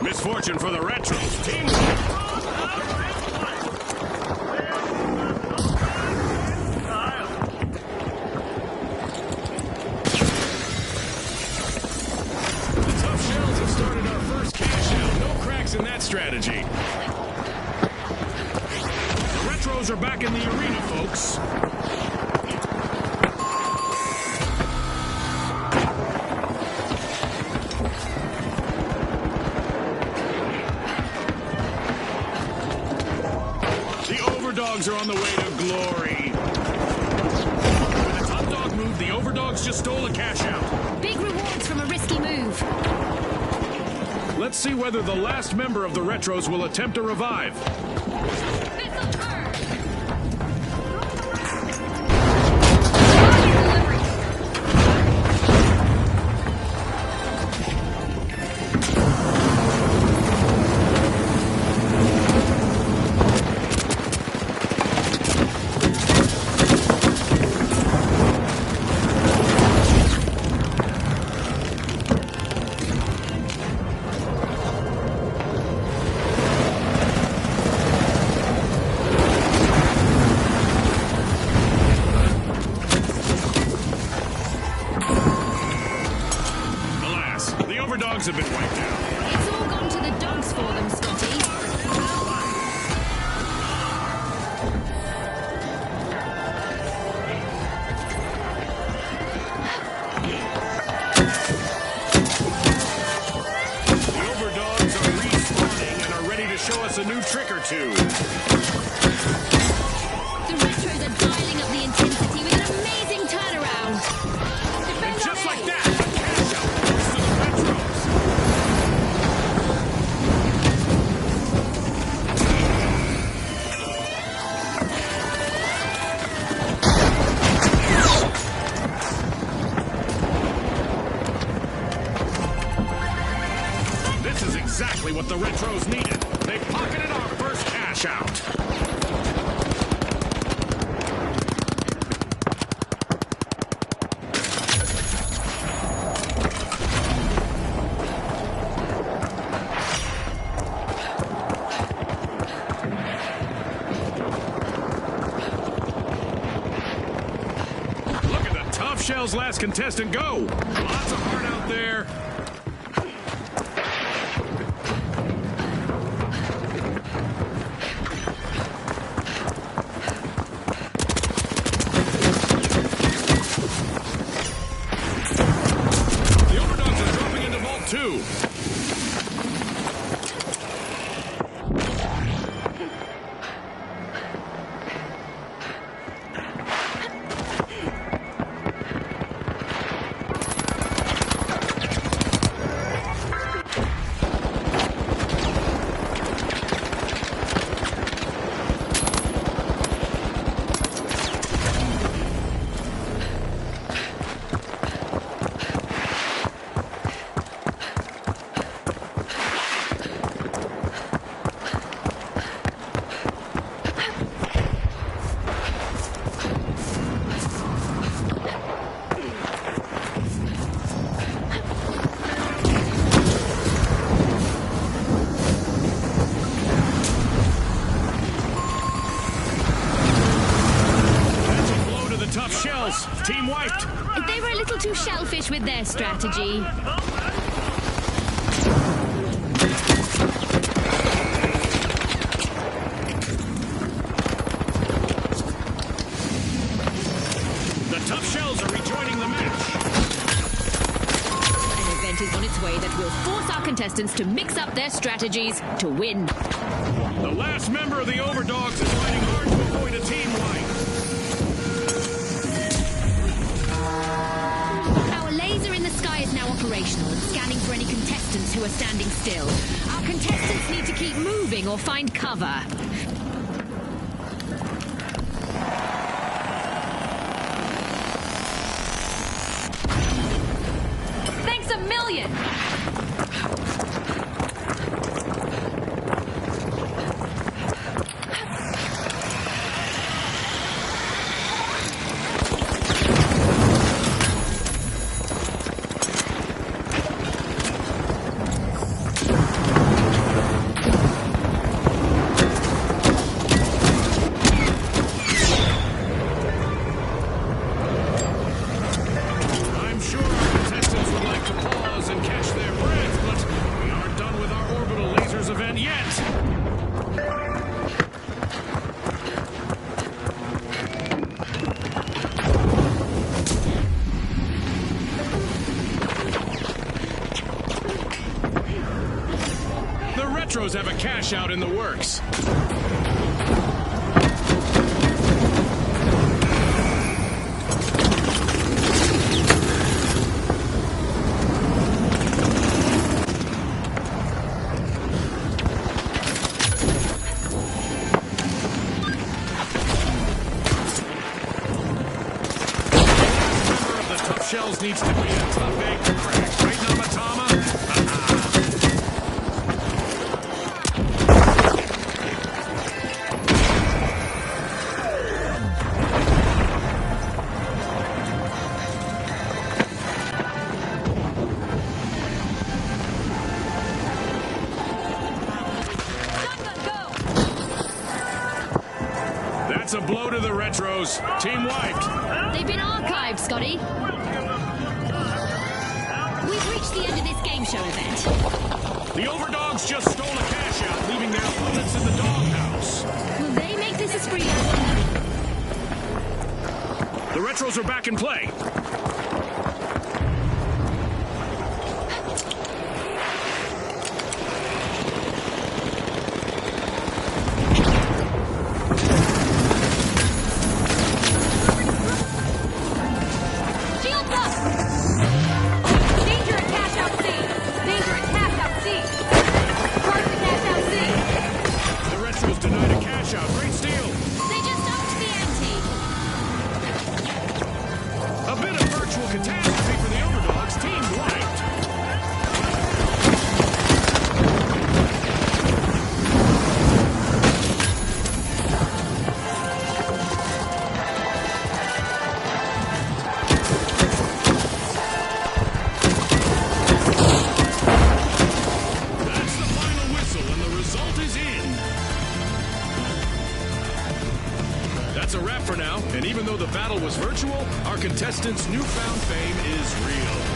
Misfortune for the Retros. Team The Tough Shells have started our first cash out. No cracks in that strategy. The Retros are back in the arena, folks. Overdogs are on the way to glory. With a top dog move, the Overdogs just stole a cash out. Big rewards from a risky move. Let's see whether the last member of the Retros will attempt a revive. Overdogs have been wiped out. It's all gone to the dogs for them, Scotty. The Overdogs are respawning and are ready to show us a new trick or two. The Retros are dialing up the intensity with an amazing turnaround. And just like that, a cash out goes to the Retros. This is exactly what the Retros needed. They pocketed our first cash out. Look at the Tough Shells' last contestant go. Lots of heart out there. The Overdogs are dropping shells. Team wiped. They were a little too shellfish with their strategy. The tough shells are rejoining the match. An event is on its way that will force our contestants to mix up their strategies to win. The last member of the Overdogs is fighting hard to avoid a team wipe. Our laser in the sky is now operational and scanning for any contestants who are standing still. Our contestants need to keep moving or find cover. Thanks a million! Retros have a cash out in the works. The tough shells needs to be a tough egg to crack. Right, Namatama? That's a blow to the Retros. Team wiped. They've been archived, Scotty. We've reached the end of this game show event. The Overdogs just stole a cash out, leaving their opponents in the doghouse. Will they make this a spree? The Retros are back in play. That's a wrap for now, and even though the battle was virtual, our contestants' newfound fame is real.